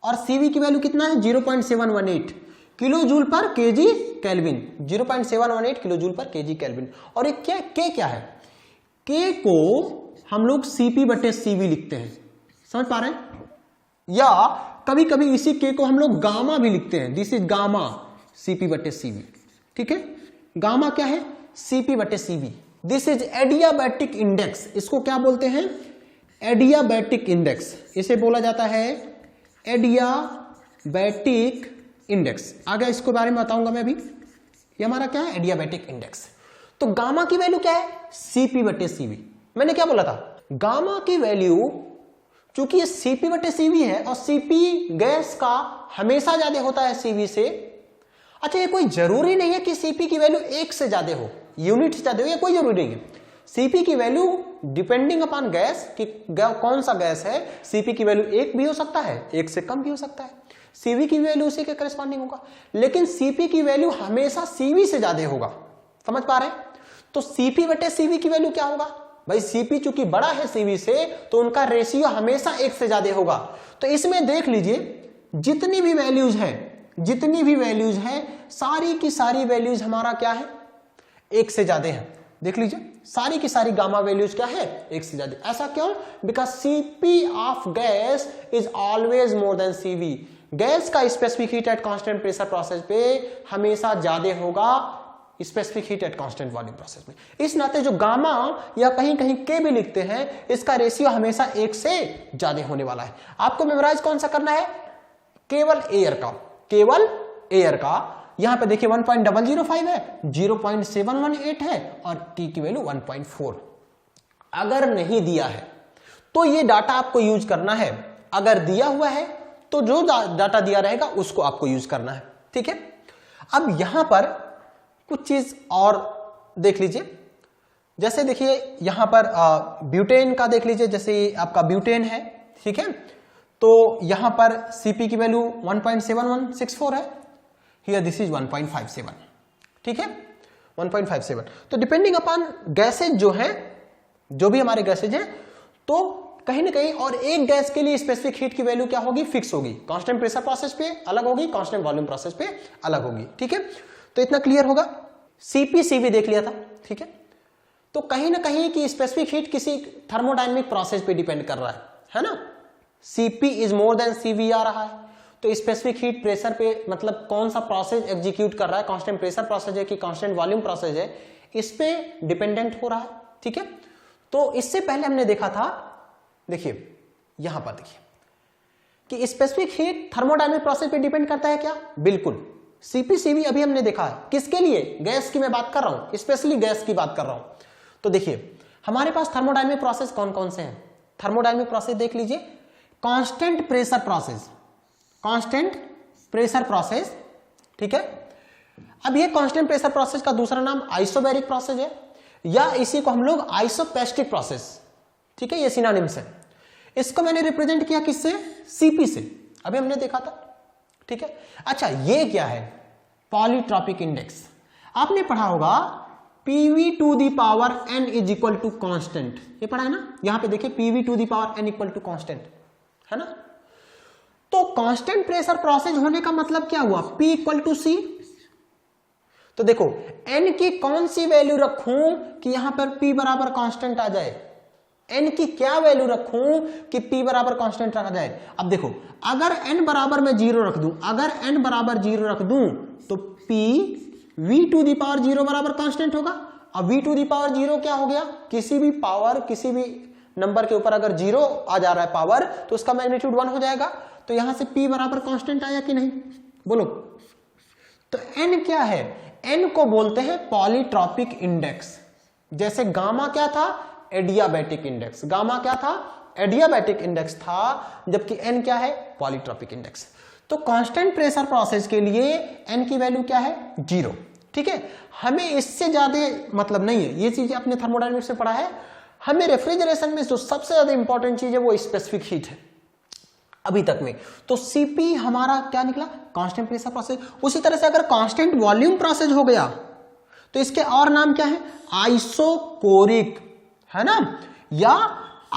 और सीवी की वैल्यू कितना है? 0.718 kilo joule per KG kelvin, 0.718 kilo joule per KG kelvin. और एक क्या है? के को हम लोग सीपी बटे सीवी लिखते हैं। समझ पा रहे हैं? या कभी कभी इसी के को हम लोग गामा भी लिखते हैं। दिस इज गामा सीपी बटे सीवी। ठीक है, गामा क्या है? सीपी बटे CV. This is adiabatic index, इसको क्या बोलते हैं? एडियाबैटिक इंडेक्स, इसे बोला जाता है एडियाबैटिक इंडेक्स। आगे इसके बारे में बताऊंगा मैं अभी। ये हमारा क्या है? Adiabatic index. तो गामा की वैल्यू क्या है? सीपी बटे सीवी। मैंने क्या बोला था? गामा की वैल्यू, चूंकि ये Cp बटे Cv है और Cp गैस का हमेशा ज्यादा होता है Cv से। अच्छा, ये कोई जरूरी नहीं है कि Cp की वैल्यू 1 से ज्यादा हो, यूनिट से ज्यादा हो, ये कोई जरूरी नहीं है। Cp की वैल्यू डिपेंडिंग अपॉन गैस कि कौन सा गैस है, Cp की वैल्यू 1 भी हो सकता है, 1 से कम भी हो सकता है, Cv की वैल्यू उसी के करस्पॉन्डिंग होगा, लेकिन Cp की वैल्यू हमेशा Cv से ज्यादा होगा। समझ पा रहे हैं? तो Cp बटे Cv की वैल्यू क्या होगा भाई? Cp चूंकि बड़ा है Cv से तो उनका रेशियो हमेशा 1 से ज्यादा होगा। तो इसमें देख लीजिए जितनी भी वैल्यूज है सारी की सारी वैल्यूज हमारा क्या है? 1 से ज्यादा है। देख लीजिए सारी की सारी गामा वैल्यूज क्या है? 1 से ज्यादा। ऐसा क्यों? Because Cp of gas is always more than Cv। Gas का specific heat at constant pressure process पे हमेशा ज्यादा होगा specific heat at constant volume process में। इस नाते जो गामा या कहीं कहीं के भी लिखते हैं, इसका रेशियो हमेशा 1 से ज्यादा होने वाला है। आपको मेमोराइज कौन सा करना है? केवल एयर का। यहां पे देखिए 1.005 है, 0.718 है और T की वैल्यू 1.4। अगर नहीं दिया है तो ये डाटा आपको यूज करना है, अगर दिया हुआ है तो जो डाटा दिया रहेगा उसको आपको यूज करना है। ठीक है, अब यहां पर कुछ चीज और देख लीजिए। जैसे देखिए यहां पर ब्यूटेन का देख लीजिए, जैसे आपका ब्यूटेन है, ठीक है, तो यहां पर Cp की वैल्यू 1.7164 है, हियर दिस इज 1.57। ठीक है, 1.57। तो डिपेंडिंग अपॉन गैसेज जो है, जो भी हमारे गैसेज है, तो कहीं ना कहीं और एक गैस के लिए स्पेसिफिक हीट की वैल्यू क्या होगी? फिक्स होगी। कांस्टेंट प्रेशर प्रोसेस पे अलग होगी, कांस्टेंट वॉल्यूम प्रोसेस पे अलग होगी। ठीक है, तो इतना क्लियर होगा। Cp Cv देख लिया था। ठीक है, तो कहीं ना कहीं की स्पेसिफिक हीट किसी थर्मोडायनेमिक प्रोसेस पे डिपेंड कर रहा है ना? Cp is more than Cv आ रहा है, तो स्पेसिफिक हीट प्रेशर पे मतलब कौन सा प्रोसेस एग्जीक्यूट कर रहा है, कांस्टेंट प्रेशर प्रोसेस है कि कांस्टेंट वॉल्यूम प्रोसेस है, इस पे डिपेंडेंट हो रहा है। ठीक है, तो इससे पहले हमने देखा था, देखिए यहां पर देखिए कि स्पेसिफिक हीट थर्मोडायनेमिक प्रोसेस पे डिपेंड करता है क्या? बिल्कुल। Cp Cv अभी हमने देखा है, किसके लिए? गैस की मैं बात कर रहा हूं, स्पेशली गैस की बात कर रहा हूं। तो देखिए हमारे पास थर्मोडायनेमिक प्रोसेस कौन कौन से हैं? थर्मोडायनेमिक प्रोसेस देख लीजिए, कांस्टेंट प्रेशर प्रोसेस, ठीक है। अब ये कांस्टेंट प्रेशर प्रोसेस का दूसरा नाम आइसोबैरिक प्रोसेस है, या इसी को हम लोग आइसोपेस्टिक प्रोसेस, ठीक है, ये सिनोनिम्स है। इसको मैंने रिप्रेजेंट किया किससे? Cp से, अभी हमने देखा था। ठीक है, अच्छा ये क्या है? Polytropic index. आपने पढ़ा होगा PV to the power n is equal to constant, ये पढ़ा है ना? यहां पे देखिए PV to the power n equal to constant है ना? तो कांस्टेंट प्रेशर प्रोसेस होने का मतलब क्या हुआ? P equal to C। तो देखो n की कौन सी वैल्यू रखूं कि यहां पर P बराबर कांस्टेंट आ जाए? n की क्या वैल्यू रखूं कि P बराबर कांस्टेंट आ जाए? अब देखो अगर n बराबर मैं 0 रख दूं, अगर n बराबर 0 रख दूं तो P V to the power 0 बराबर कांस्टेंट होगा। अब V टू दी पावर 0 क्या हो गया? किसी भी पावर, किसी भी नंबर के ऊपर अगर 0 आ जा रहा है पावर, तो उसका मैग्नीट्यूड 1 हो जाएगा। तो यहां से P बराबर कांस्टेंट आया कि नहीं? बोलो। तो n क्या है? n को बोलते हैं पॉलीट्रॉपिक इंडेक्स। जैसे गामा क्या था? Adiabatic index. गामा क्या था? एडियाबैटिक इंडेक्स था, जबकि n क्या है? Polytropic index. तो कांस्टेंट प्रेशर प्रोसेस के लिए n की वैल्यू क्या है? 0। ठीक है, हमें इससे ज्यादा मतलब नहीं है, ये चीजें आपने थर्मोडायनेमिक्स में पढ़ा है। हमें रेफ्रिजरेशन में जो सबसे ज्यादा इंपॉर्टेंट चीज है वो स्पेसिफिक हीट है अभी तक में। तो Cp हमारा क्या निकला? Constant pressure process. उसी तरह से अगर कांस्टेंट वॉल्यूम प्रोसेस हो गया तो इसके और नाम क्या है? आइसोकोरिक, है ना, या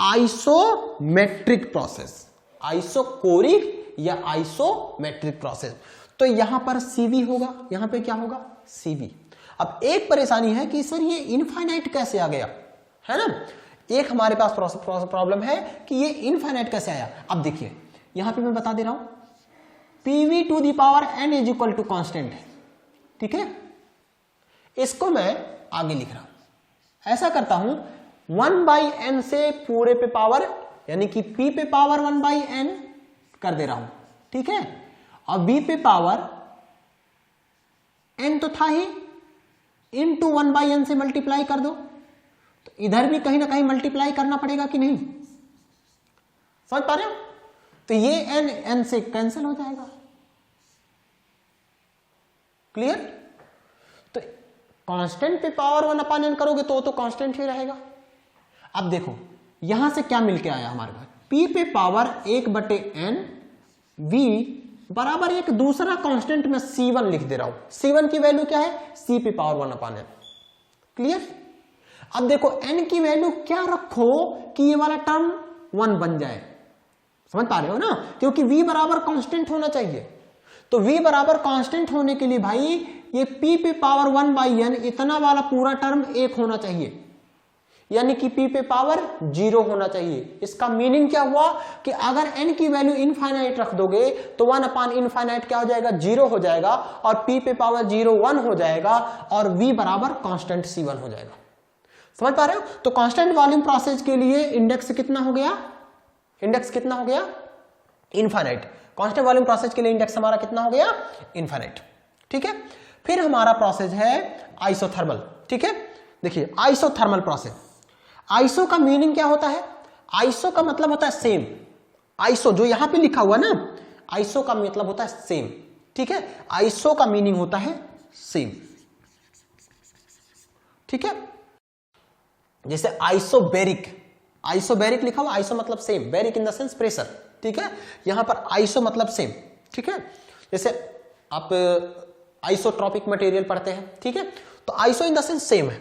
आइसोमेट्रिक प्रोसेस। आइसोकोरिक या आइसोमेट्रिक प्रोसेस। तो यहां पर Cv होगा, यहां पे क्या होगा? Cv। अब एक परेशानी है कि सर ये इनफाइनाइट कैसे आ गया, है ना? एक हमारे पास प्रॉब्लम है कि ये इनफाइनाइट कैसे आया। अब देखिए यहां पे मैं बता दे रहा हूं, PV to the power n is equal to constant है, ठीक है। इसको मैं आगे लिख रहा हूं, ऐसा करता हूं 1/n से पूरे पे पावर, यानी कि P पे पावर 1/n कर दे रहा हूं, ठीक है। और B पे पावर n तो था ही, इनटू 1/n से मल्टीप्लाई कर दो, तो इधर भी कहीं ना कहीं मल्टीप्लाई करना पड़ेगा कि नहीं, समझ पा रहे हो? तो ये एन एन से कैंसिल हो जाएगा, क्लियर? तो कांस्टेंट पे पावर 1 अपान एन करोगे तो कांस्टेंट ही रहेगा। अब देखो यहां से क्या मिलके आया हमारे पास, p पे पावर 1/n v बराबर एक दूसरा कांस्टेंट में c1 लिख दे रहा हूं। c1 की वैल्यू क्या है, c पे पावर 1 अपान एन, क्लियर? अब देखो n की वैल्यू क्या रखो कि ये वाला टर्म 1 बन जाए, समझ पा रहे हो ना, क्योंकि v बराबर कांस्टेंट होना चाहिए। तो v बराबर कांस्टेंट होने के लिए भाई ये p पे पावर 1/n इतना वाला पूरा टर्म 1 होना चाहिए, यानी कि p पे पावर 0 होना चाहिए। इसका मीनिंग क्या हुआ कि अगर n की वैल्यू इनफाइनाइट रख दोगे तो 1 अपान इनफाइनाइट क्या हो जाएगा, 0 हो जाएगा, और p पे पावर 0 1 हो जाएगा, और v बराबर कांस्टेंट c1 हो जाएगा। समझ पा रहे हो? तो कांस्टेंट वॉल्यूम प्रोसेस के लिए इंडेक्स कितना हो गया, इंडेक्स कितना हो गया, इनफाइनाइट। कांस्टेंट वॉल्यूम प्रोसेस के लिए इंडेक्स हमारा कितना हो गया, इनफाइनाइट, ठीक है? फिर हमारा प्रोसेस है आइसोथर्मल, ठीक है? देखिए आइसोथर्मल प्रोसेस, आइसो का मीनिंग क्या होता है, आइसो का मतलब होता है सेम। आइसो जो यहां पे लिखा हुआ ना, आइसो का मतलब होता है सेम, ठीक है? आइसो का मीनिंग होता है सेम, ठीक है? जैसे आइसोबेरिक, आइसोबेरिक लिखा हुआ, आइसो मतलब same, बेरिक in the sense pressure, ठीक है? यहां पर आइसो मतलब सेम, ठीक है? जैसे आप आइसोट्रॉपिक मटेरियल पढ़ते हैं, ठीक है? तो iso in the sense same है।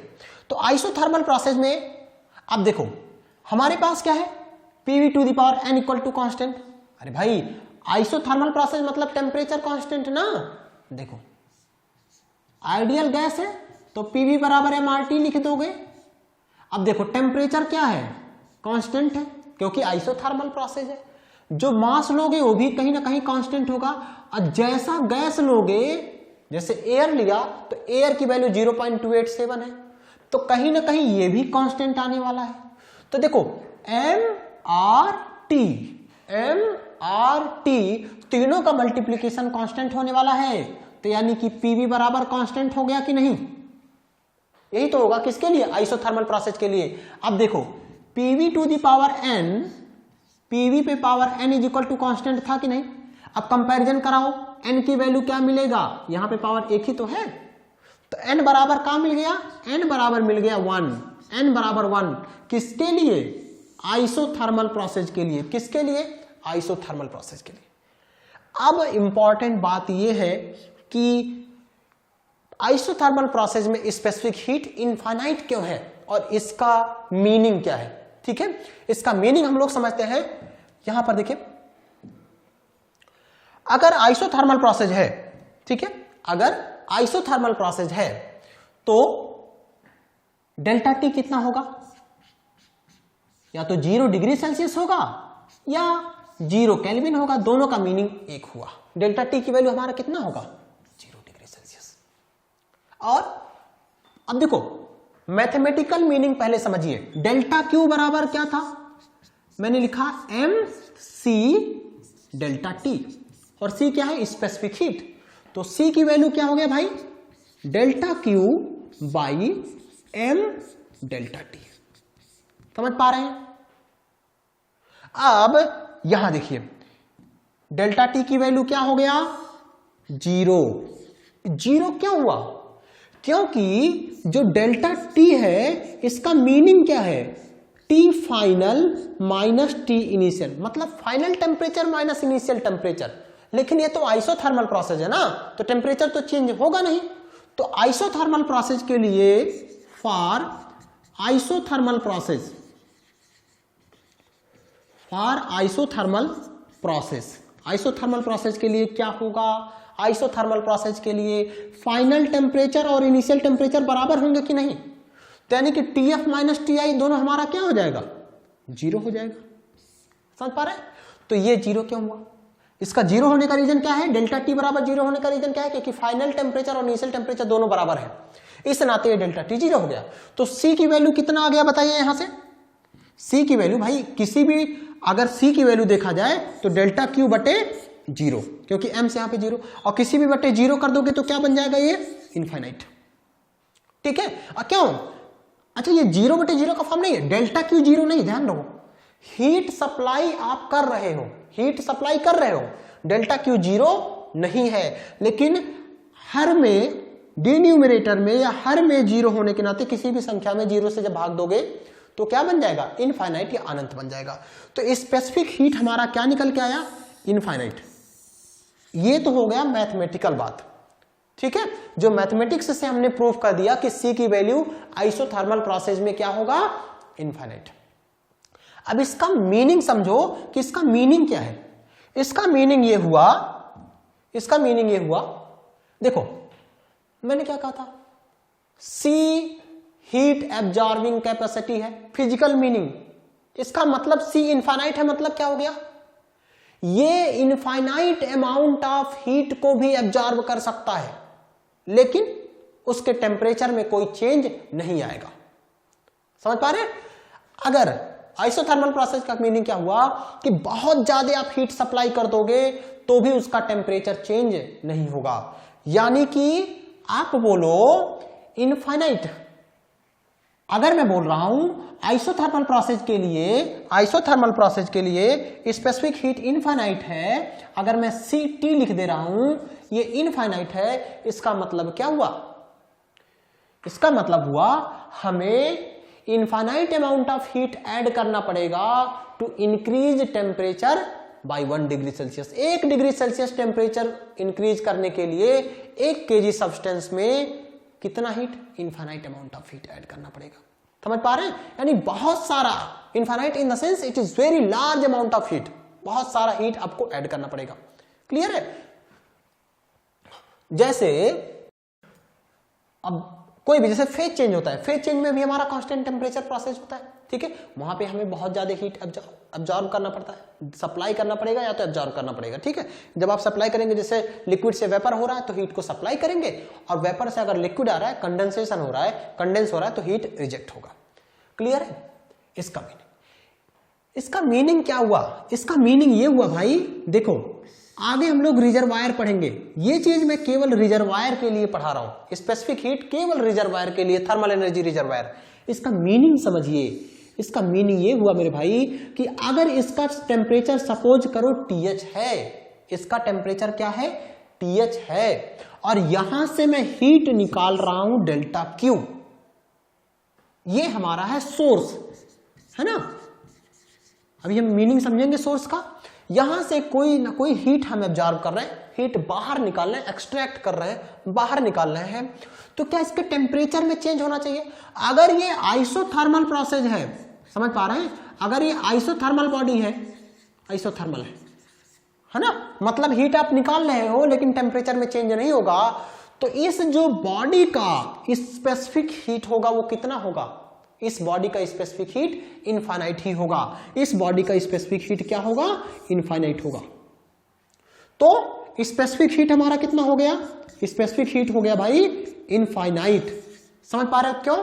तो आइसोथर्मल प्रोसेस में अब देखो हमारे पास क्या है, pv to the power n equal to constant. अरे भाई आइसोथर्मल प्रोसेस मतलब टेम्परेचर कांस्टेंट ना। देखो आइडियल गैस है तो pv बराबर mRT लिख दोगे। अब देखो टेम्परेचर क्या है, कांस्टेंट है, क्योंकि आइसोथर्मल प्रोसेस है। जो मास लोगे वो भी कहीं ना कहीं कांस्टेंट होगा, और जैसा गैस लोगे, जैसे एयर लिया तो एयर की वैल्यू 0.287 है, तो कहीं ना कहीं ये भी कांस्टेंट आने वाला है। तो देखो mRT तीनों का मल्टीप्लीकेशन कांस्टेंट होने वाला है, तो यानी कि pv बराबर कांस्टेंट हो गया कि नहीं, यही तो होगा किसके लिए, आइसोथर्मल प्रोसेस के लिए। अब देखो pv to the power n, pv पे power n is equal to constant था कि नहीं। अब कंपैरिजन कराओ, n की वैल्यू क्या मिलेगा, यहां पे पावर एक ही तो है, तो n बराबर क्या मिल गया, n बराबर मिल गया 1, n बराबर 1 किसके लिए, आइसोथर्मल प्रोसेस के लिए। किसके लिए, आइसोथर्मल प्रोसेस के लिए। अब इंपॉर्टेंट बात यह है कि आइसोथर्मल प्रोसेस में स्पेसिफिक हीट इनफाइनाइट क्यों है और इसका मीनिंग क्या है, ठीक है? इसका मीनिंग हम लोग समझते हैं। यहां पर देखिए, अगर आइसोथर्मल प्रोसेस है, ठीक है, अगर आइसोथर्मल प्रोसेस है तो डेल्टा टी कितना होगा, या तो 0 डिग्री सेल्सियस होगा या 0 केल्विन होगा, दोनों का मीनिंग एक हुआ। डेल्टा टी की वैल्यू हमारा कितना होगा, 0 डिग्री सेल्सियस। और अब देखो मैथमेटिकल मीनिंग पहले समझिए, डेल्टा क्यू बराबर क्या था, मैंने लिखा mc डेल्टा टी, और c क्या है, स्पेसिफिक हीट। तो c की वैल्यू क्या हो गया भाई, delta Q by m delta T. समझ पा रहे हैं? अब यहां देखिए डेल्टा टी की वैल्यू क्या हो गया, 0। 0 क्यों हुआ, क्योंकि जो डेल्टा टी है इसका मीनिंग क्या है, T final minus T initial, मतलब final temperature minus initial temperature. लेकिन ये तो आइसोथर्मल प्रोसेस है ना, तो टेम्परेचर तो चेंज होगा नहीं। तो आइसोथर्मल प्रोसेस के लिए, for isothermal process, for isothermal process, isothermal process के लिए क्या होगा, आइसोथर्मल प्रोसेस के लिए फाइनल टेम्परेचर और इनिशियल टेम्परेचर बराबर होंगे कि नहीं, तो यानी कि TF माइनस TI दोनों हमारा क्या हो जाएगा, 0 हो जाएगा। समझ पा रहे हैं? तो ये 0 क्यों हुआ, इसका 0 होने का रीजन क्या है, डेल्टा टी बराबर 0 होने का रीजन क्या है, क्योंकि फाइनल टेम्परेचर और इनिशियल टेम्परेचर दोनों बराबर है, इस नाते ये डेल्टा टी 0 हो गया। तो C की वैल्यू कितना आ गया बताइए, यहां से C की वैल्यू भाई किसी भी अगर C की वैल्यू देखा जाए तो डेल्टा क्यू बटे 0, क्योंकि m से यहां पे 0, और किसी भी बटे 0 कर दोगे तो क्या बन जाएगा, ये इनफाइनाइट। ठीक है, क्यों, अच्छा ये 0/0 का फॉर्म नहीं है, डेल्टा क्यू 0 नहीं, ध्यान रखो, हीट सप्लाई आप कर रहे हो, हीट सप्लाई कर रहे हो, डेल्टा क्यू 0 नहीं है, लेकिन हर में डिन्यूमरेटर में या हर में 0 होने के नाते किसी भी संख्या में 0 से जब भाग दोगे तो क्या बन जाएगा, इनफाइनाइट या अनंत बन जाएगा। तो स्पेसिफिक हीट हमारा क्या निकल के आया, इनफाइनाइट। ये तो हो गया मैथमेटिकल बात, ठीक है, जो मैथमेटिक्स से हमने प्रूफ कर दिया कि C की वैल्यू आइसोथर्मल प्रोसेस में क्या होगा, इनफाइनाइट। अब इसका मीनिंग समझो कि इसका मीनिंग क्या है। इसका मीनिंग ये हुआ, इसका मीनिंग ये हुआ, देखो मैंने क्या कहा था, C हीट एब्जॉर्बिंग कैपेसिटी है, फिजिकल मीनिंग, इसका मतलब C इनफाइनाइट है, मतलब क्या हो गया, ये इनफाइनाइट अमाउंट ऑफ हीट को भी एब्जॉर्ब कर सकता है, लेकिन उसके टेम्परेचर में कोई चेंज नहीं आएगा। समझ पा रहे हैं? अगर आइसोथर्मल प्रोसेस का मीनिंग क्या हुआ कि बहुत ज्यादा आप हीट सप्लाई कर दोगे तो भी उसका टेम्परेचर चेंज नहीं होगा, यानी कि आप बोलो इनफाइनाइट। अगर मैं बोल रहा हूं आइसोथर्मल प्रोसेस के लिए, आइसोथर्मल प्रोसेस के लिए स्पेसिफिक हीट इनफाइनाइट है, अगर मैं CT लिख दे रहा हूं ये इनफाइनाइट है, इसका मतलब क्या हुआ, इसका मतलब हुआ हमें infinite amount of heat add करना पड़ेगा to increase temperature by 1 degree Celsius. 1 degree Celsius temperature increase करने के लिए 1 kg सब्सटेंस में कितना heat, infinite amount of heat add करना पड़ेगा। समझ पा रहे हैं? यानी बहुत सारा, infinite in the sense it is very large amount of heat, बहुत सारा हीट आपको ऐड करना पड़ेगा। क्लियर है? जैसे अब कोई भी, जैसे फेज चेंज होता है, फेज चेंज में भी हमारा कांस्टेंट टेम्परेचर प्रोसेस होता है, ठीक है, वहां पे हमें बहुत ज्यादा हीट अब्जॉर्ब करना पड़ता है, सप्लाई करना पड़ेगा या तो अब्जॉर्ब करना पड़ेगा, ठीक है। जब आप सप्लाई करेंगे, जैसे लिक्विड से वेपर हो रहा है तो हीट को सप्लाई करेंगे, और वेपर से अगर लिक्विड आ रहा है, कंडेंसेशन हो रहा है, कंडेंस हो रहा है, तो हीट रिजेक्ट होगा। क्लियर है? इसका मीनिंग क्या हुआ, इसका मीनिंग ये हुआ भाई, देखो आगे हम लोग रिजर्वायर पढ़ेंगे, ये चीज मैं केवल रिजर्वायर के लिए पढ़ा रहा हूं, स्पेसिफिक हीट केवल रिजर्वायर के लिए, थर्मल एनर्जी रिजर्वायर। इसका मीनिंग समझिए, इसका मीनिंग ये हुआ मेरे भाई कि अगर इसका टेम्परेचर सपोज करो TH है, इसका टेम्परेचर क्या है, TH है, और यहां से मैं हीट निकाल रहा हूं डेल्टा Q, ये हमारा है सोर्स, है ना। अभी हम मीनिंग समझेंगे सोर्स का। यहां से कोई ना कोई हीट हम एब्जॉर्ब कर रहे हैं, हीट बाहर निकाल रहे हैं, एक्सट्रैक्ट कर रहे हैं, बाहर निकाल रहे हैं, तो क्या इसके टेम्परेचर में चेंज होना चाहिए। अगर ये आइसोथर्मल प्रोसेस है, समझ पा रहे हैं, अगर ये आइसोथर्मल बॉडी है, आइसोथर्मल है ना, मतलब हीट आप निकाल रहे हो लेकिन टेम्परेचर में चेंज नहीं होगा, तो इस जो बॉडी का स्पेसिफिक हीट होगा वो कितना होगा, इस बॉडी का स्पेसिफिक हीट इनफाइनाइट ही होगा। इस बॉडी का स्पेसिफिक हीट क्या होगा, इनफाइनाइट होगा। तो स्पेसिफिक हीट हमारा कितना हो गया, स्पेसिफिक हीट हो गया भाई इनफाइनाइट। समझ पा रहे हो क्यों,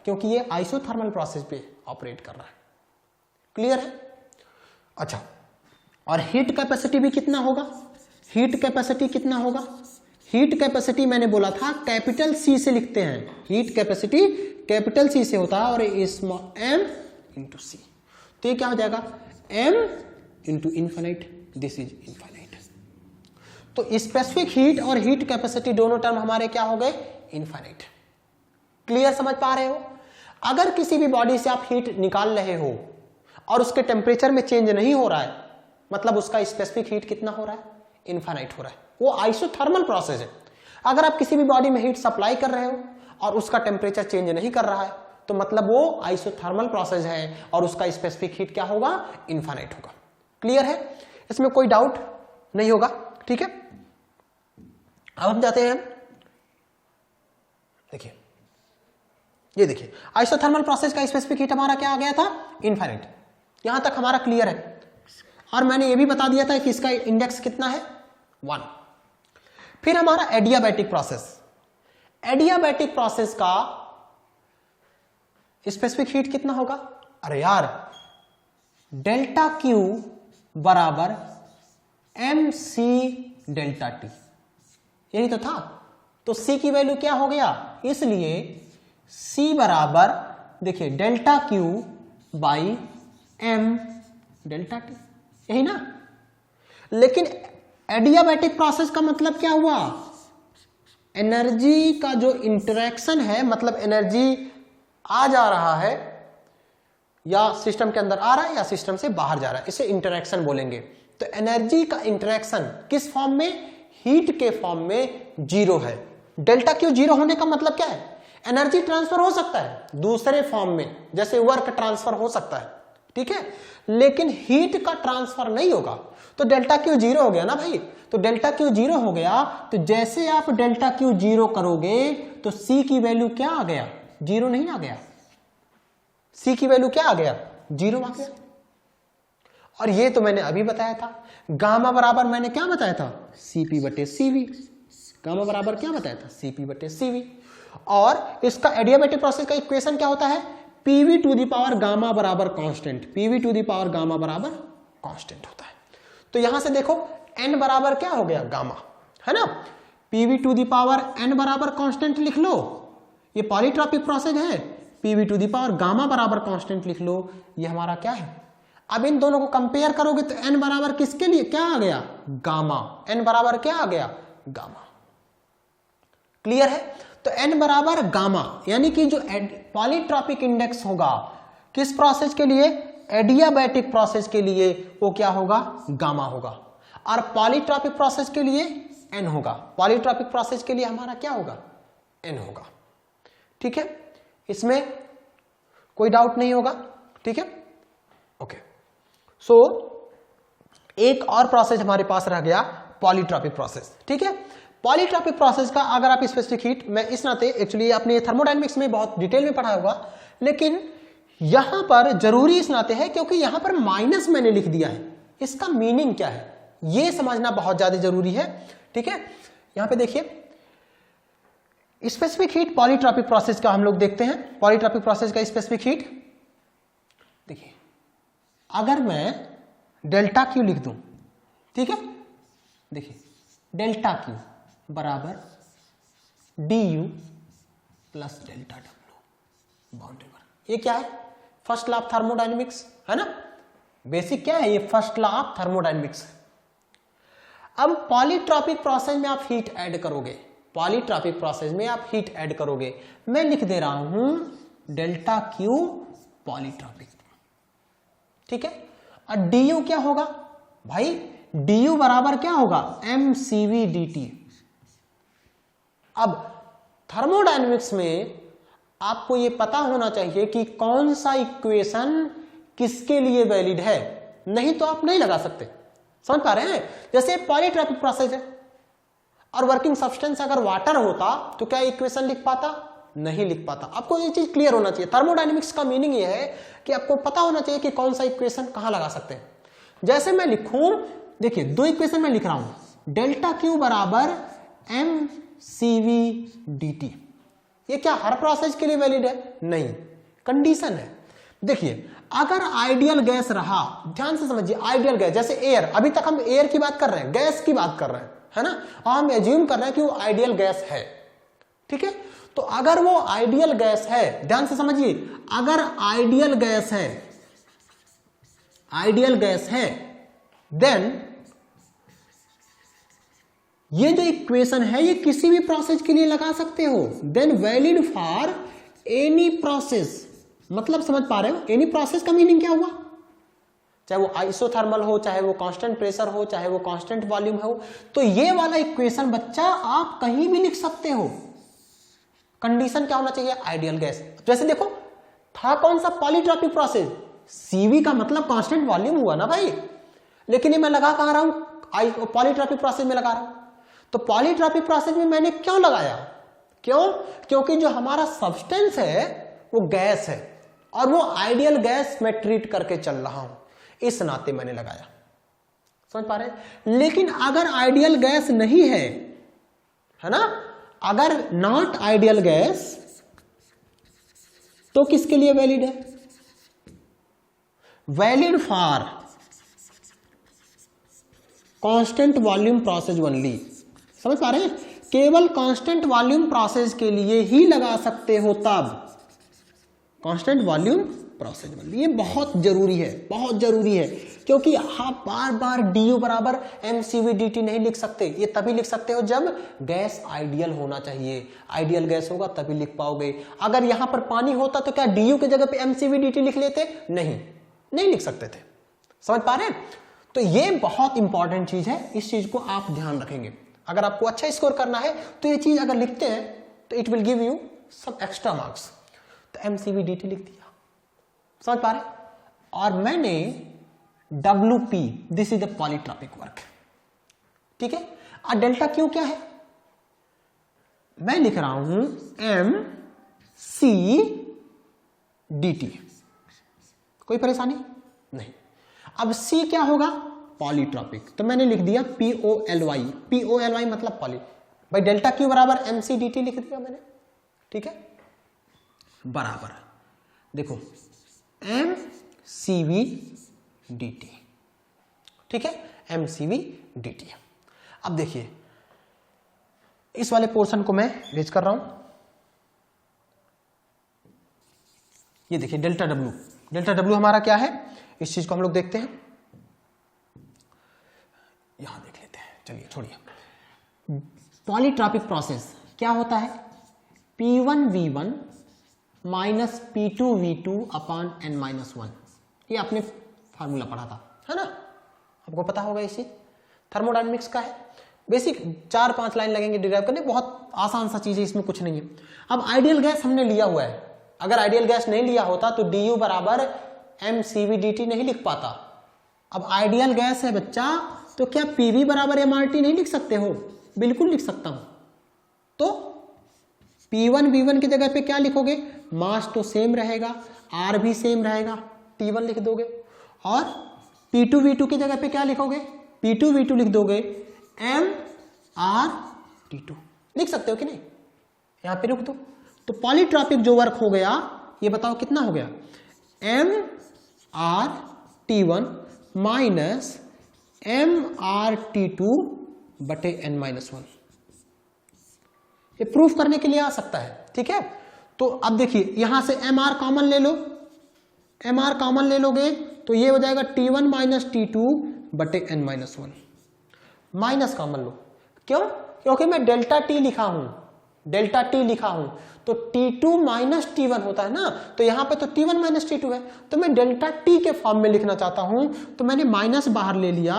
क्योंकि ये आइसोथर्मल प्रोसेस पे ऑपरेट कर रहा है। क्लियर है? अच्छा, और हीट कैपेसिटी भी कितना होगा, हीट कैपेसिटी कितना होगा, हीट कैपेसिटी मैंने बोला था कैपिटल C से लिखते हैं, हीट कैपेसिटी कैपिटल C से होता है, और स्मॉल m इंटू C, तो ये क्या हो जाएगा, m into infinite, this is infinite. तो स्पेसिफिक हीट और हीट कैपेसिटी दोनों टर्म हमारे क्या हो गए, इनफाइनाइट। क्लियर, समझ पा रहे हो। अगर किसी भी बॉडी से आप हीट निकाल रहे हो और उसके टेम्परेचर में चेंज नहीं हो रहा है, मतलब उसका स्पेसिफिक हीट कितना हो रहा है, इनफाइनाइट हो रहा है, वो आइसोथर्मल प्रोसेस है। अगर आप किसी भी बॉडी में हीट सप्लाई कर रहे हो और उसका टेम्परेचर चेंज नहीं कर रहा है, तो मतलब वो आइसोथर्मल प्रोसेस है और उसका स्पेसिफिक हीट क्या होगा, इनफाइनाइट होगा। क्लियर है? इसमें कोई डाउट नहीं होगा, ठीक है। अब हम जाते हैं, देखिए ये देखिए आइसोथर्मल प्रोसेस का स्पेसिफिक हीट हमारा क्या आ गया था, इनफाइनाइट। यहां तक हमारा क्लियर है, और मैंने ये भी बता दिया था कि इसका इंडेक्स कितना है, 1। फिर हमारा एडियाबैटिक प्रोसेस, एडियाबैटिक प्रोसेस का स्पेसिफिक हीट कितना होगा, अरे यार डेल्टा Q बराबर mc डेल्टा T, यही तो था। तो C की वैल्यू क्या हो गया, इसलिए C बराबर देखिए delta Q by M delta T, यही ना। लेकिन एडियाबैटिक प्रोसेस का मतलब क्या हुआ, एनर्जी का जो इंटरेक्शन है, मतलब एनर्जी आ जा रहा है या सिस्टम के अंदर आ रहा है या सिस्टम से बाहर जा रहा है, इसे इंटरेक्शन बोलेंगे। तो एनर्जी का इंटरेक्शन किस फॉर्म में, हीट के फॉर्म में जीरो है। डेल्टा क्यू जीरो होने का मतलब क्या है, एनर्जी ट्रांसफर हो सकता है दूसरे फॉर्म में, जैसे वर्क ट्रांसफर हो सकता है, ठीक है, लेकिन हीट का ट्रांसफर नहीं होगा। तो डेल्टा क्यू जीरो हो गया ना भाई। तो डेल्टा क्यू जीरो हो गया, तो जैसे आप डेल्टा क्यू जीरो करोगे तो सी की वैल्यू क्या आ गया, जीरो नहीं आ गया, सी की वैल्यू क्या आ गया, जीरो आ गया। और ये तो मैंने अभी बताया था, गामा बराबर मैंने क्या बताया था, सीपी बटे सीवी। गामा बराबर क्या बताया था, सीपी बटे सीवी। और इसका एडियाबैटिक प्रोसेस का इक्वेशन क्या होता है, PV to the power gamma बराबर constant, PV to the power gamma बराबर कांस्टेंट होता है। तो यहां से देखो n बराबर क्या हो गया, गामा, है ना। PV to the power n बराबर कांस्टेंट लिख लो, ये पॉलीट्रॉपिक प्रोसेस है, PV to the power gamma बराबर कांस्टेंट लिख लो, ये हमारा क्या है। अब इन दोनों को कंपेयर करोगे तो n बराबर किसके लिए क्या आ गया, गामा, n बराबर क्या आ गया, गामा। क्लियर है। तो n बराबर गामा, यानी कि जो पॉलीट्रॉपिक इंडेक्स होगा किस प्रोसेस के लिए, एडियाबैटिक प्रोसेस के लिए, वो क्या होगा, गामा होगा। और पॉलीट्रॉपिक प्रोसेस के लिए n होगा। पॉलीट्रॉपिक प्रोसेस के लिए हमारा क्या होगा, n होगा। ठीक है, इसमें कोई डाउट नहीं होगा, ठीक है, ओके। सो एक और प्रोसेस हमारे पास रह गया, पॉलीट्रॉपिक प्रोसेस। ठीक है, पॉलीट्रॉपिक प्रोसेस का अगर आप स्पेसिफिक हीट, मैं इस नाते एक्चुअली आपने थर्मोडायनेमिक्स में बहुत डिटेल में पढ़ा होगा, लेकिन यहां पर जरूरी इस नाते है क्योंकि यहां पर माइनस मैंने लिख दिया है, इसका मीनिंग क्या है यह समझना बहुत ज्यादा जरूरी है। ठीक है, यहां पे देखिए स्पेसिफिक हीट पॉलीट्रॉपिक प्रोसेस का हम लोग देखते हैं। पॉलीट्रॉपिक प्रोसेस का स्पेसिफिक हीट देखिए, अगर मैं डेल्टा क्यू लिख दूं, ठीक है, देखिए डेल्टा क्यू बराबर D you plus delta W boundary पर। ये क्या है, फर्स्ट लॉ ऑफ थर्मोडायनेमिक्स है ना, बेसिक क्या है ये, फर्स्ट लॉ ऑफ थर्मोडायनेमिक्स। अब पॉलीट्रॉपिक प्रोसेस में आप हीट ऐड करोगे, पॉलीट्रॉपिक प्रोसेस में आप हीट ऐड करोगे, मैं लिख दे रहा हूं डेल्टा क्यू पॉलीट्रॉपिक, ठीक है। और डी यू क्या होगा भाई, डी यू बराबर क्या होगा, M C V D T. अब थर्मोडायनेमिक्स में आपको यह पता होना चाहिए कि कौन सा इक्वेशन किसके लिए वैलिड है, नहीं तो आप नहीं लगा सकते। समझ पा रहे हैं, जैसे पॉलीट्रॉपिक प्रोसेस है और वर्किंग सब्सटेंस अगर वाटर होता तो क्या इक्वेशन लिख पाता, नहीं लिख पाता। आपको ये चीज क्लियर होना चाहिए। थर्मोडायनेमिक्स का मीनिंग ये है कि आपको पता होना चाहिए कि कौन सा इक्वेशन कहां लगा सकते हैं। जैसे मैं लिखूं, देखिए दो इक्वेशन मैं लिख रहा हूं, डेल्टा क्यू बराबर M C V D T. ये क्या हर प्रोसेस के लिए वैलिड है, नहीं, कंडीशन है। देखिए अगर आइडियल गैस रहा, ध्यान से समझिए, आइडियल गैस जैसे एयर, अभी तक हम एयर की बात कर रहे हैं, गैस की बात कर रहे हैं, है ना, और हम एज्यूम कर रहे हैं कि वो आइडियल गैस है, ठीक है। तो अगर वो आइडियल गैस है, ध्यान से समझिए, अगर आइडियल गैस है, आइडियल गैस है, देन ये जो इक्वेशन है ये किसी भी प्रोसेस के लिए लगा सकते हो, then valid for any process. मतलब समझ पा रहे हो, एनी प्रोसेस का मीनिंग क्या हुआ, चाहे वो आइसोथर्मल हो, चाहे वो कांस्टेंट प्रेशर हो, चाहे वो कांस्टेंट वॉल्यूम हो, तो ये वाला इक्वेशन बच्चा आप कहीं भी लिख सकते हो। कंडीशन क्या होना चाहिए, आइडियल गैस। जैसे देखो था कौन सा, पॉलीट्रॉपिक प्रोसेस, सीवी का मतलब कांस्टेंट वॉल्यूम हुआ ना भाई, लेकिन ये मैं लगा कहां रहा हूं, पॉलीट्रॉपिक प्रोसेस में लगा रहा हूं। तो पॉलीट्रॉपिक प्रोसेस में मैंने क्यों लगाया, क्यों, क्योंकि जो हमारा सब्सटेंस है वो गैस है और वो आइडियल गैस मैं ट्रीट करके चल रहा हूं, इस नाते मैंने लगाया। समझ पा रहे हैं। लेकिन अगर आइडियल गैस नहीं है ना, अगर नॉट आइडियल गैस, तो किसके लिए वैलिड है, valid for constant volume process only. समझ पा रहे हैं, केवल कांस्टेंट वॉल्यूम प्रोसेस के लिए ही लगा सकते हो तब, कांस्टेंट वॉल्यूम प्रोसेस वैल्यू। ये बहुत जरूरी है, बहुत जरूरी है, क्योंकि आप बार बार du बराबर mCV dt नहीं लिख सकते। ये तभी लिख सकते हो जब गैस आइडियल होना चाहिए, आइडियल गैस होगा तभी लिख पाओगे। अगर यहां पर पानी होता तो क्या du की जगह पे mCV dt लिख लेते? नहीं लिख सकते थे। समझ पा रहे हैं? तो ये बहुत इंपॉर्टेंट चीज है, इस चीज को आप ध्यान रखेंगे। अगर आपको अच्छा स्कोर करना है तो ये चीज अगर लिखते हैं तो it will give you some extra marks. तो mCV dt लिख दिया, समझ पा रहे? और मैंने WP, this is the polytropic work, ठीक है। और डेल्टा क्यू क्या है? मैं लिख रहा हूं mC dt, कोई परेशानी नहीं। अब C क्या होगा? पॉलीट्रॉपिक, तो मैंने लिख दिया POLY, POLY मतलब पॉली। भाई डेल्टा क्यू बराबर mC dt लिख दिया मैंने, ठीक है, बराबर देखो mCV dt, ठीक है, mCV dt। अब देखिए इस वाले पोर्शन को मैं रेज कर रहा हूं, ये देखिए डेल्टा W, डेल्टा W हमारा क्या है? इस चीज को हम लोग देखते हैं, यहां देख लेते हैं, चलिए छोड़िए। पॉलीट्रॉपिक प्रोसेस क्या होता है? P1V1 minus P2V2 upon n-1। ये आपने फार्मूला पढ़ा था, है ना, आपको पता होगा। इसी थर्मोडायनेमिक्स का है, बेसिक 4-5 लाइन लगेंगे डिराइव करने, बहुत आसान सा चीज है, इसमें कुछ नहीं है। अब आइडियल गैस हमने लिया हुआ है, अगर आइडियल गैस नहीं लिया होता तो du बराबर mCV dt नहीं लिख पाता। अब आइडियल गैस है बच्चा, तो क्या PV बराबर mRT नहीं लिख सकते हो? बिल्कुल लिख सकता हूं। तो P1V1 की जगह पे क्या लिखोगे? मास तो सेम रहेगा, R भी सेम रहेगा, T1 लिख दोगे। और P2V2 की जगह पे क्या लिखोगे? P2V2 लिख दोगे, mRT2 लिख सकते हो कि नहीं? यहां पे रुक दो। तो पॉलीट्रॉपिक जो वर्क हो गया, ये बताओ कितना हो गया? mRT1 माइनस mRT2 बटे n-1। ये प्रूफ करने के लिए आ सकता है, ठीक है। तो अब देखिए यहां से mr कॉमन ले लो, mr कॉमन ले लोगे तो ये हो जाएगा T1 माइनस T2 बटे n-1। माइनस कॉमन लो, क्यों? क्योंकि मैं डेल्टा T लिखा हूं, डेल्टा T लिखा हूं, तो T2 माइनस T1 होता है ना, तो यहां पे तो T1 माइनस T2 है, तो मैं डेल्टा T के फॉर्म में लिखना चाहता हूं, तो मैंने माइनस बाहर ले लिया,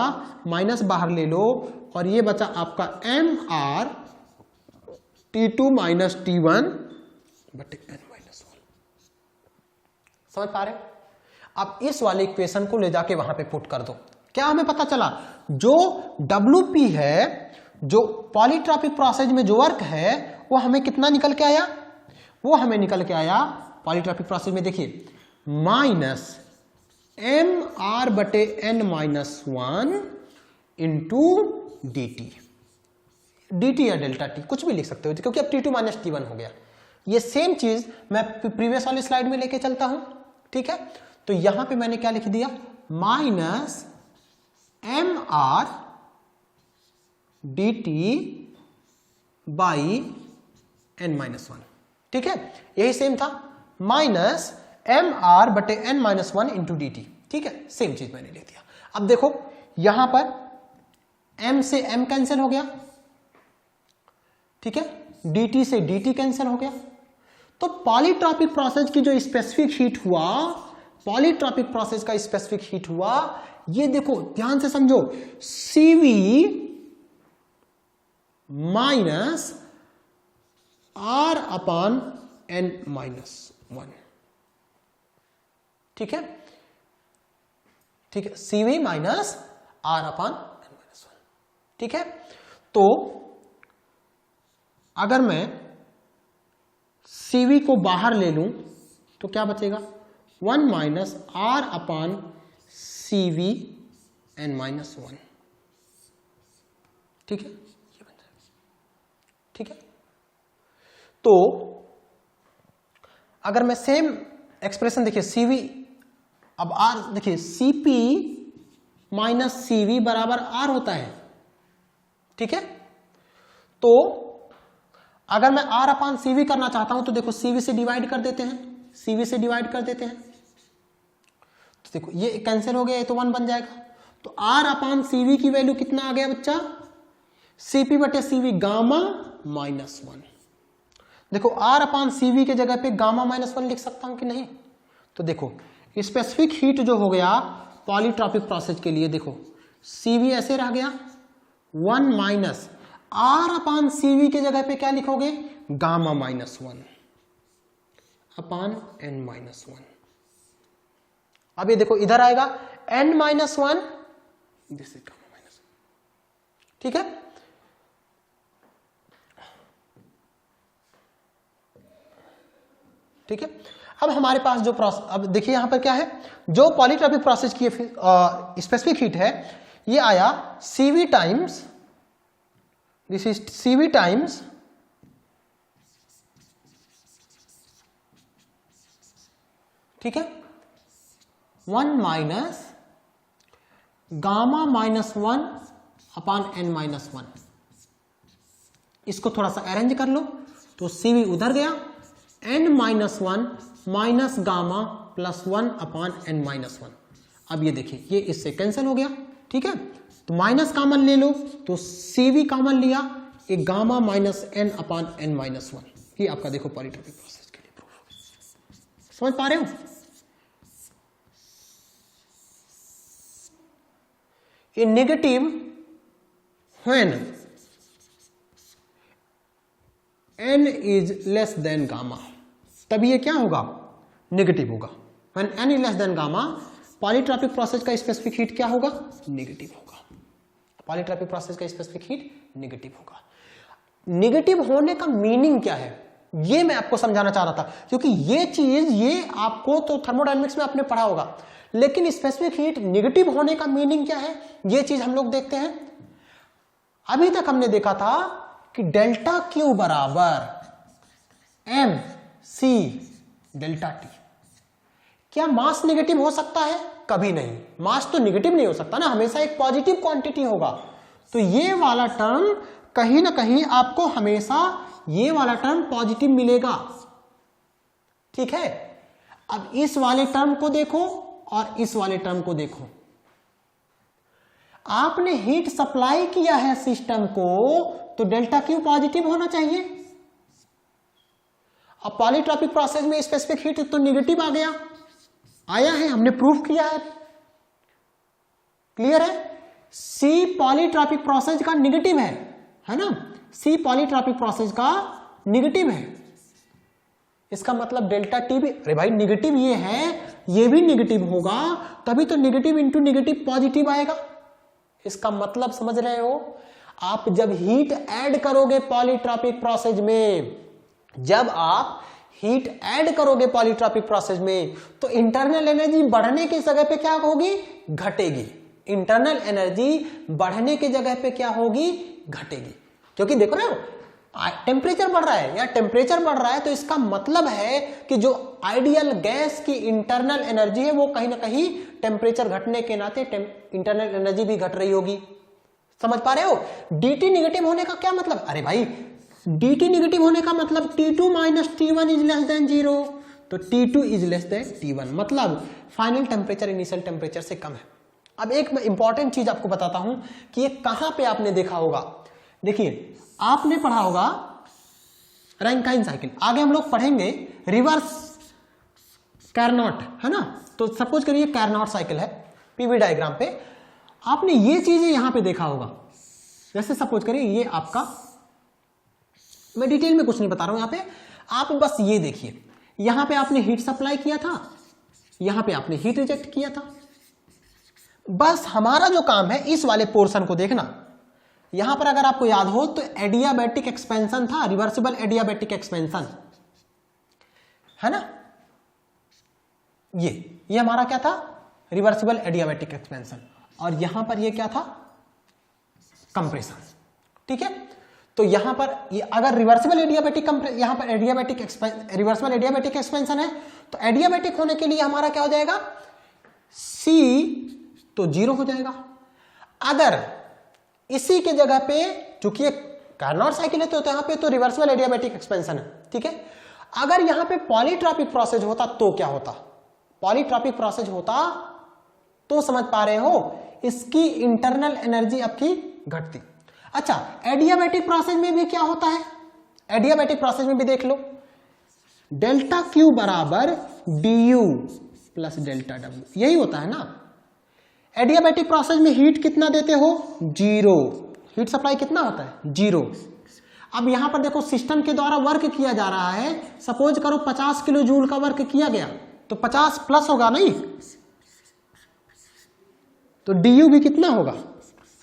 माइनस बाहर ले लो, और ये बचा आपका mr T2 माइनस T1 बटे n-1। समझ पा रहे? अब इस वाले इक्वेशन को ले जाके वहां पे पुट कर दो। क्या हमें पता चला? जो WP है, जो पॉलीट्रॉपिक प्रोसेस में जो वर्क है, वो हमें कितना निकल के आया? वो हमें निकल के आया पॉलीट्रॉपिक प्रोसेस में, देखिए माइनस mr बटे n-1 इंटू dt। dt या डेल्टा T कुछ भी लिख सकते हो, क्योंकि अब T2 माइनस T1 हो गया। ये सेम चीज मैं प्रीवियस वाली स्लाइड में लेके चलता हूं, ठीक है। तो यहां पे मैंने क्या लिख दिया? Minus mr dt by n-1, ठीक है। यही सेम था, माइनस mr बटे n-1 इंटू dt, ठीक है, सेम चीज मैंने ले दिया। अब देखो यहां पर m से m कैंसिल हो गया, ठीक है, dt से dt कैंसिल हो गया। तो पॉलीट्रॉपिक प्रोसेस की जो स्पेसिफिक हीट हुआ, पॉलीट्रॉपिक प्रोसेस का स्पेसिफिक हीट हुआ, ये देखो ध्यान से समझो, CV minus R upon n-1, ठीक है, ठीक है, CV minus R upon n-1, ठीक है। तो अगर मैं CV को बाहर ले लूं तो क्या बचेगा? 1 minus R upon CV n-1, ठीक है, ये बन जाएगा, ठीक है। तो अगर मैं सेम एक्सप्रेशन देखिए CV, अब R देखिए CP माइनस CV बराबर R होता है, ठीक है। तो अगर मैं R अपॉन CV करना चाहता हूं तो देखो CV से डिवाइड कर देते हैं, CV से डिवाइड कर देते हैं, तो देखो ये कैंसिल हो गया, ये तो 1 बन जाएगा। तो R अपान CV की वैल्यू कितना आ गया बच्चा, CP बटे CV गामा माइनस 1। देखो R अपान CV के जगह पे गामा माइनस 1 लिख सकता हूं कि नहीं, तो देखो स्पेसिफिक हीट जो हो गया पॉलीट्रॉपिक प्रोसेस के लिए, देखो CV ऐसे रह गया 1 माइनस R अपान CV के जगह पे क्या लिखोगे, गामा माइनस 1 अपान N माइनस 1। अब ये देखो इधर आएगा N minus 1, this is gamma minus 1, ठीक है। ठीक है, अब हमारे पास जो प्रोसेस, अब देखिए यहां पर क्या है, जो पॉलीट्रॉपिक प्रोसेस की स्पेसिफिक हीट है ये आया CV times, this is CV times ठीक है 1 माइनस गामा माइनस 1 अपान N माइनस 1। इसको थोड़ा सा अरेंज कर लो, तो CV उधर गया, N minus 1 minus gamma plus 1 अपान N माइनस 1। अब ये देखिए ये इससे कैंसिल हो गया, ठीक है, तो माइनस कॉमन ले लो, तो CV कॉमन लिया, एक गामा माइनस N अपान N माइनस 1। ये आपका देखो पॉलीट्रॉपिक प्रोसेस के लिए प्रूफ, समझ पा रहे हो। ये negative when N is less than gamma, तभी ये क्या होगा, नेगेटिव होगा। When N is less than gamma, polytropic process का स्पेसिफिक हीट क्या होगा, नेगेटिव होगा। पॉलीट्रॉपिक प्रोसेस का स्पेसिफिक हीट नेगेटिव होगा। नेगेटिव होने का मीनिंग क्या है, ये मैं आपको समझाना चाह रहा था, क्योंकि ये चीज ये आपको तो थर्मोडायनेमिक्स में आपने पढ़ा होगा, लेकिन स्पेसिफिक हीट नेगेटिव होने का मीनिंग क्या है, ये चीज हम लोग देखते हैं। अभी तक हमने देखा था कि डेल्टा Q बराबर MC डेल्टा T। क्या मास नेगेटिव हो सकता है, कभी नहीं, मास तो नेगेटिव नहीं हो सकता ना, हमेशा एक पॉजिटिव क्वांटिटी होगा। तो ये वाला टर्म कहीं ना कहीं आपको हमेशा ये वाला टर्म पॉजिटिव मिलेगा, ठीक है। अब इस वाले टर्म को देखो और इस वाले टर्म को देखो, आपने हीट सप्लाई किया है सिस्टम को, तो डेल्टा Q पॉजिटिव होना चाहिए। अब पॉलीट्रॉपिक प्रोसेस में स्पेसिफिक हीट तो नेगेटिव आ गया, आया है, हमने प्रूफ किया है, क्लियर है। C पॉलीट्रॉपिक प्रोसेस का नेगेटिव है ना, C पॉलीट्रॉपिक प्रोसेस का नेगेटिव है, इसका मतलब डेल्टा T भी, अरे भाई नेगेटिव ये है, ये भी नेगेटिव होगा, तभी तो नेगेटिव इंटू नेगेटिव पॉजिटिव आएगा। इसका मतलब समझ रहे हो, आप जब हीट ऐड करोगे पॉलीट्रॉपिक प्रोसेस में, जब आप हीट ऐड करोगे पॉलीट्रॉपिक प्रोसेस में, तो इंटरनल एनर्जी बढ़ने की जगह पे क्या होगी, घटेगी। इंटरनल एनर्जी बढ़ने की जगह पे क्या होगी, घटेगी। क्योंकि देखो ना टेम्परेचर बढ़ रहा है, या टेम्परेचर बढ़ रहा है, तो इसका मतलब है कि जो आइडियल गैस की इंटरनल एनर्जी है वो कहीं ना कहीं टेम्परेचर घटने के नाते इंटरनल एनर्जी भी घट रही होगी। समझ पा रहे हो। dt निगेटिव होने का क्या मतलब, अरे भाई dt निगेटिव होने का मतलब T2 minus T1 is less than 0, तो T2 is less than T1, मतलब फाइनल टेम्परेचर इनिशियल टेम्परेचर से कम है। अब एक इंपॉर्टेंट चीज आपको बताता हूं कि ये कहां पे आपने देखा होगा। देखिए आपने पढ़ा होगा रैंकाइन साइकिल, आगे हम लोग पढ़ेंगे रिवर्स कार्नोट, है ना। तो सपोज करिए कार्नोट साइकिल है पीवी डायग्राम पे, आपने ये चीजें यहां पे देखा होगा। जैसे सपोज करिए ये आपका, मैं डिटेल में कुछ नहीं बता रहा हूं यहां पे, आप बस ये देखिए, यहां पे आपने हीट सप्लाई किया था, यहां पे आपने हीट रिजेक्ट किया था। बस हमारा जो काम है इस वाले पोर्शन को देखना। यहां पर अगर आपको याद हो तो एडियाबैटिक एक्सपेंशन था, रिवर्सिबल एडियाबैटिक एक्सपेंशन, है ना। ये हमारा क्या था, रिवर्सिबल एडियाबैटिक एक्सपेंशन, और यहां पर ये क्या था, कंप्रेशन, ठीक है। तो यहां पर ये अगर रिवर्सिबल एडियाबैटिक, यहां पर रिवर्सिबल एडियाबैटिक एक्सपेंशन है, तो एडियाबैटिक होने के लिए हमारा क्या हो जाएगा, C तो 0 हो जाएगा। अगर इसी के जगह पे, चूंकि कार्नोट साइकिल है तो यहां पे तो रिवर्सिबल एडियाबैटिक एक्सपेंशन है, ठीक है। अगर यहां पे पॉलीट्रॉपिक प्रोसेस होता तो क्या होता? पॉलीट्रॉपिक प्रोसेस होता तो समझ पा रहे हो, इसकी इंटरनल एनर्जी आपकी घटती। अच्छा, एडियाबैटिक प्रोसेस में भी क्या होता है? एडियाबैटिक प्रोसेस में भी देख लो, डेल्टा क्यू बराबर D you plus delta W, यही होता है ना। एडियाबैटिक प्रोसेस में हीट कितना देते हो? 0। हीट सप्लाई कितना होता है? 0। अब यहां पर देखो सिस्टम के द्वारा वर्क किया जा रहा है, सपोज करो 50 किलो जूल का वर्क किया गया तो 50 प्लस होगा नहीं, तो डी यू भी कितना होगा?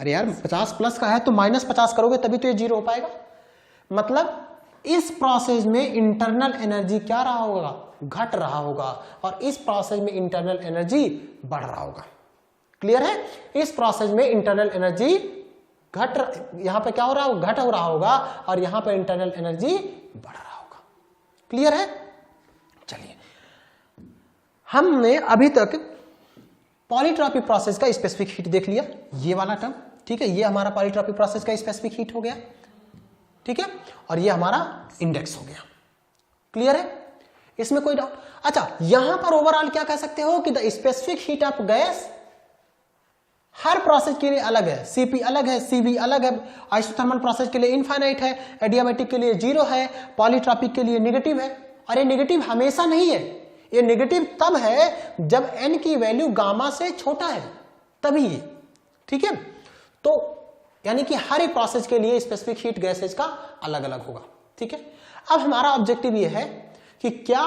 अरे यार 50 प्लस का है तो -50 करोगे तभी तो ये 0 हो पाएगा। मतलब इस प्रोसेस में इंटरनल एनर्जी क्या रहा होगा? घट रहा होगा, और इस प्रोसेस में इंटरनल एनर्जी बढ़ रहा होगा। क्लियर है? इस प्रोसेस में इंटरनल एनर्जी यहां पे क्या हो रहा होगा? घट हो रहा होगा, और यहां पे इंटरनल एनर्जी बढ़ रहा होगा। क्लियर है? चलिए, हमने अभी तक पॉलीट्रॉपिक प्रोसेस का स्पेसिफिक हीट देख लिया, ये वाला टर्म, ठीक है। ये हमारा पॉलीट्रॉपिक प्रोसेस का स्पेसिफिक हीट हो गया, ठीक है, और ये हमारा इंडेक्स हो गया। क्लियर है? इसमें कोई डाउट? अच्छा, यहां पर ओवरऑल क्या कह सकते हो कि the specific heat of gas her process के लिए अलग है। सीपी अलग है, सीवी अलग है, आइसोथर्मल प्रोसेस के लिए इनफाइनाइट है, एडियाबैटिक के लिए 0 है, पॉलीट्रॉपिक के लिए नेगेटिव है। और ये नेगेटिव हमेशा नहीं है, ये नेगेटिव तब है जब n की वैल्यू गामा से छोटा है, तभी ये, ठीक है। तो यानी कि हर एक प्रोसेस के लिए स्पेसिफिक हीट गैसेज का अलग अलग होगा, ठीक है। अब हमारा ऑब्जेक्टिव ये है कि क्या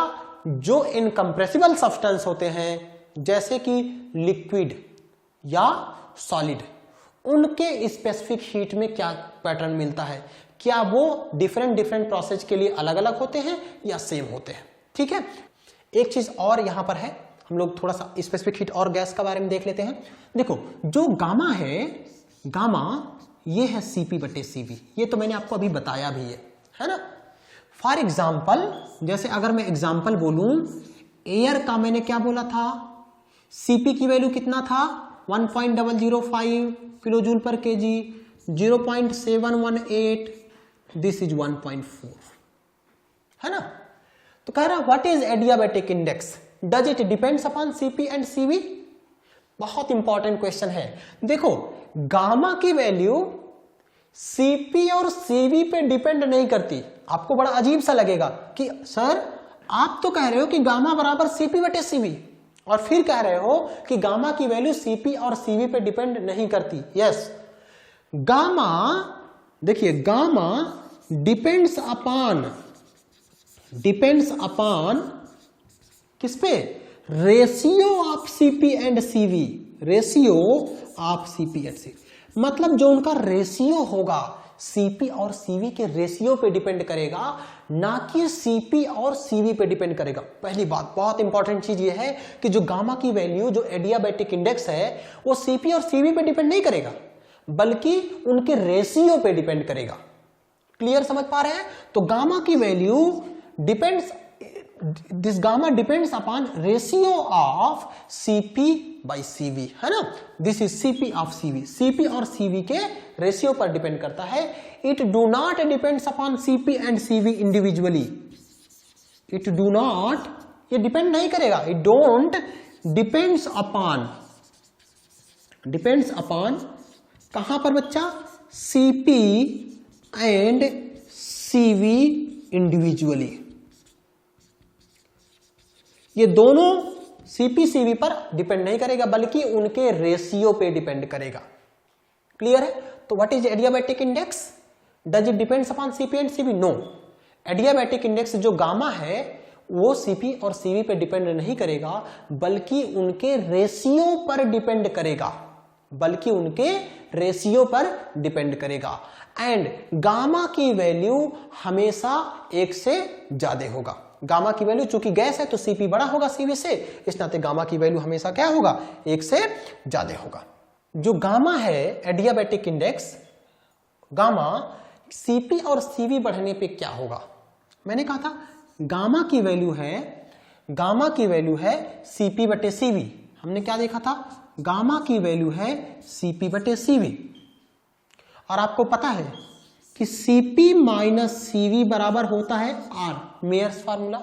जो इनकंप्रेसिबल सब्सटेंस होते हैं, जैसे कि लिक्विड या सॉलिड, उनके स्पेसिफिक हीट में क्या पैटर्न मिलता है, क्या वो डिफरेंट प्रोसेस के लिए अलग अलग होते हैं या सेम होते हैं, ठीक है। एक चीज और यहां पर है, हम लोग थोड़ा सा स्पेसिफिक हीट और गैस के बारे में देख लेते हैं। देखो, जो गामा है, गामा ये है CP/CV, ये तो मैंने आपको अभी बताया भी है ना। फॉर एग्जाम्पल, जैसे अगर मैं एग्जाम्पल बोलूं, एयर का मैंने क्या बोला था? CP की वैल्यू कितना था? 1.005 किलो जूल पर kg, 0.718, दिस इज 1.4, है ना। तो कह रहा what is adiabatic index, does it depends upon CP and CV? बहुत इंपॉर्टेंट क्वेश्चन है। देखो, गामा की वैल्यू CP और CV पे डिपेंड नहीं करती। आपको बड़ा अजीब सा लगेगा कि सर आप तो कह रहे हो कि गामा बराबर CP/CV, और फिर कह रहे हो कि गामा की वैल्यू CP और CV पे डिपेंड नहीं करती। यस, गामा, देखिए, गामा डिपेंड्स अपॉन किस पे? Ratio of CP and CV, ratio of CP and CV, मतलब जो उनका रेशियो होगा CP और CV के रेशियो पे डिपेंड करेगा, ना कि CP और CV पे डिपेंड करेगा। पहली बात, बहुत इंपॉर्टेंट चीज ये है कि जो गामा की वैल्यू, जो एडियाबैटिक इंडेक्स है, वो CP और CV पे डिपेंड नहीं करेगा, बल्कि उनके रेशियो पे डिपेंड करेगा। क्लियर, समझ पा रहे हैं? तो गामा की value depends, this gamma depends upon ratio of CP/CV, है ना। This is CP of CV, CP और CV के रेशियो पर डिपेंड करता है। It do not depends upon CP and CV individually, it do not, ये डिपेंड नहीं करेगा, इट डोंट डिपेंड्स अपॉन कहां पर बच्चा? CP and CV individually. ये दोनों CP CV पर डिपेंड नहीं करेगा, बल्कि उनके रेशियो पे डिपेंड करेगा। क्लियर है? तो what is adiabatic index, does it depends upon CP and CV? No, adiabatic index जो गामा है वो CP और CV पे डिपेंड नहीं करेगा, बल्कि उनके रेशियो पर डिपेंड करेगा, एंड गामा की वैल्यू हमेशा 1 से ज्यादा होगा। गामा की वैल्यू, चूंकि गैस है तो CP बड़ा होगा CV से, इस नाते गामा की वैल्यू हमेशा क्या होगा? 1 से ज्यादा होगा। जो गामा है एडियाबैटिक इंडेक्स, गामा CP और CV बढ़ने पे क्या होगा? मैंने कहा था गामा की वैल्यू है CP/CV। हमने क्या देखा था? गामा की वैल्यू है CP/CV। और आपको पता है कि Cp माइनस Cv बराबर होता है R, मेयर्स फार्मूला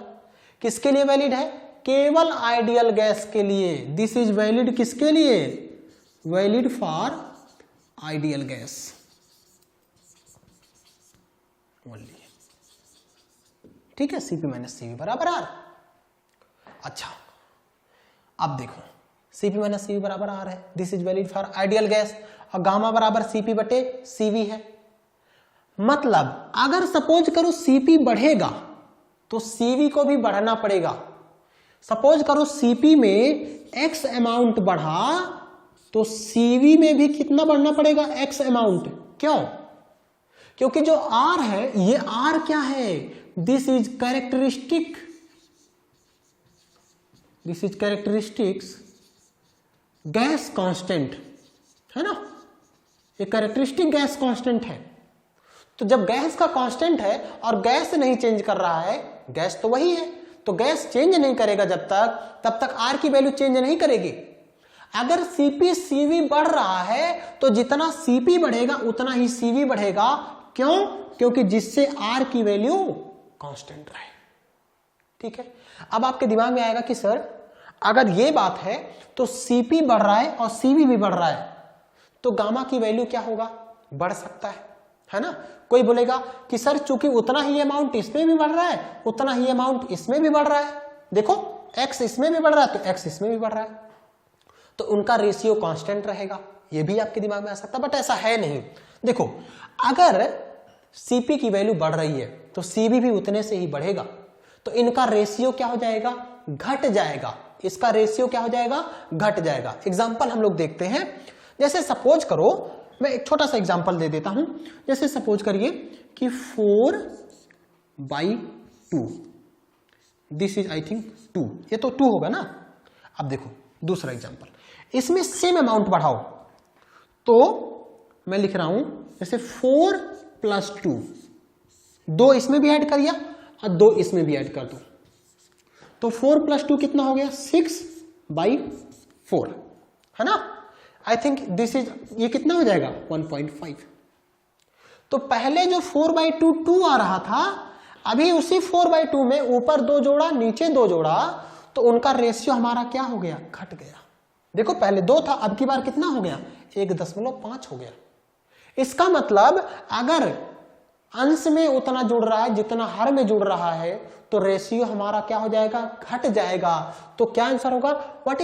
किसके लिए वैलिड है? केवल आइडियल गैस के लिए। दिस इज वैलिड किसके लिए? Valid for ideal gas only. ठीक है, Cp माइनस Cv बराबर R। अच्छा अब देखो Cp माइनस Cv बराबर R है, this is valid for ideal gas, और गामा बराबर Cp बटे Cv है। मतलब अगर सपोज करो Cp बढ़ेगा तो Cv को भी बढ़ना पड़ेगा। सपोज करो Cp में X अमाउंट बढ़ा तो Cv में भी कितना बढ़ना पड़ेगा? X amount. क्यों? क्योंकि जो R है, ये R क्या है? This is characteristic, this is characteristics gas constant, है ना? ये कैरेक्टरिस्टिक गैस कांस्टेंट है। तो जब गैस का कांस्टेंट है और गैस नहीं चेंज कर रहा है, गैस तो वही है, तो गैस चेंज नहीं करेगा जब तक, तब तक R की वैल्यू चेंज नहीं करेगी। अगर Cp Cv बढ़ रहा है तो जितना Cp बढ़ेगा उतना ही Cv बढ़ेगा। क्यों? क्योंकि जिससे R की वैल्यू कांस्टेंट रहे। ठीक है, अब आपके दिमाग में आएगा कि सर अगर ये बात है तो Cp बढ़ रहा है और Cv भी बढ़ रहा है, तो गामा की वैल्यू क्या होगा? बढ़ सकता है ना? कोई बोलेगा कि सर चूंकि उतना ही अमाउंट इसमें भी बढ़ रहा है, उतना ही अमाउंट इसमें भी बढ़ रहा है, देखो x इसमें भी बढ़ रहा है तो x इसमें भी बढ़ रहा है, तो उनका रेशियो कांस्टेंट रहेगा। ये भी आपके दिमाग में आ सकता है, बट ऐसा है नहीं। देखो अगर Cp की वैल्यू बढ़ रही है तो Cv भी उतने से ही बढ़ेगा, तो इनका रेशियो क्या हो जाएगा? घट जाएगा। इसका रेशियो क्या हो जाएगा? घट जाएगा। एग्जाम्पल हम लोग देखते हैं। जैसे सपोज करो, मैं एक छोटा सा एग्जाम्पल दे देता हूं। जैसे सपोज करिए कि 4/2, दिस इज आई थिंक 2, ये तो 2 होगा ना। अब देखो दूसरा एग्जाम्पल, इसमें सेम अमाउंट बढ़ाओ, तो मैं लिख रहा हूं जैसे 4 + 2, 2 इसमें भी ऐड करिए और 2 इसमें भी ऐड कर दो, तो 4 + 2 कितना हो गया? 6/4, है ना? आई थिंक दिस इज, ये कितना हो जाएगा? 1.5। तो पहले जो 4/2 2 आ रहा था, अभी उसी 4/2 में ऊपर 2 जोड़ा नीचे 2 जोड़ा, तो उनका रेशियो हमारा क्या हो गया? घट गया। देखो पहले 2 था, अब की बार कितना हो गया? 1.5 हो गया। इसका मतलब अगर अंश में उतना जुड़ रहा है जितना हर में जुड़ रहा है, तो रेशियो हमारा क्या हो जाएगा? घट जाएगा। तो क्या आंसर होगा? What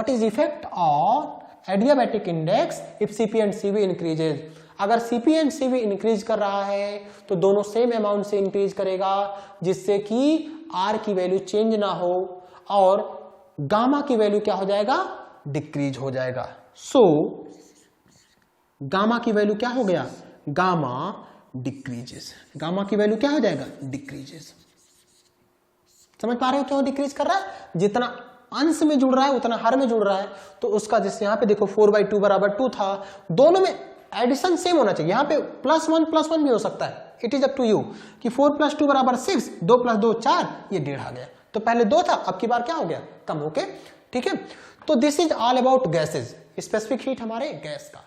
is effect on adiabatic index if Cp and Cv increases? अगर Cp एंड Cv इंक्रीज कर रहा है तो दोनों सेम अमाउंट से इंक्रीज करेगा, जिससे कि R की वैल्यू चेंज ना हो और गामा की वैल्यू क्या हो जाएगा? डिक्रीज हो जाएगा। सो गामा की वैल्यू क्या हो गया? Gamma decreases. गामा की वैल्यू क्या हो जाएगा? डिक्रीजेस। समझ पा रहे हो क्यों डिक्रीज कर रहा है? जितना अंश में जुड़ रहा है उतना हर में जुड़ रहा है, तो उसका जैसे यहाँ पे देखो 4/2 बराबर 2 था, दोनों में एडिशन सेम होना चाहिए। यहाँ पे +1 भी हो सकता है, it is up to you कि 4 + 2 बराबर 6, 2 + 2 4, ये 1.5 आ गया। तो पहले 2 था, अब की बार क्या हो गया? कम। ओके, ठीक है। तो this is all about gases, specific heat हमारे गैस का।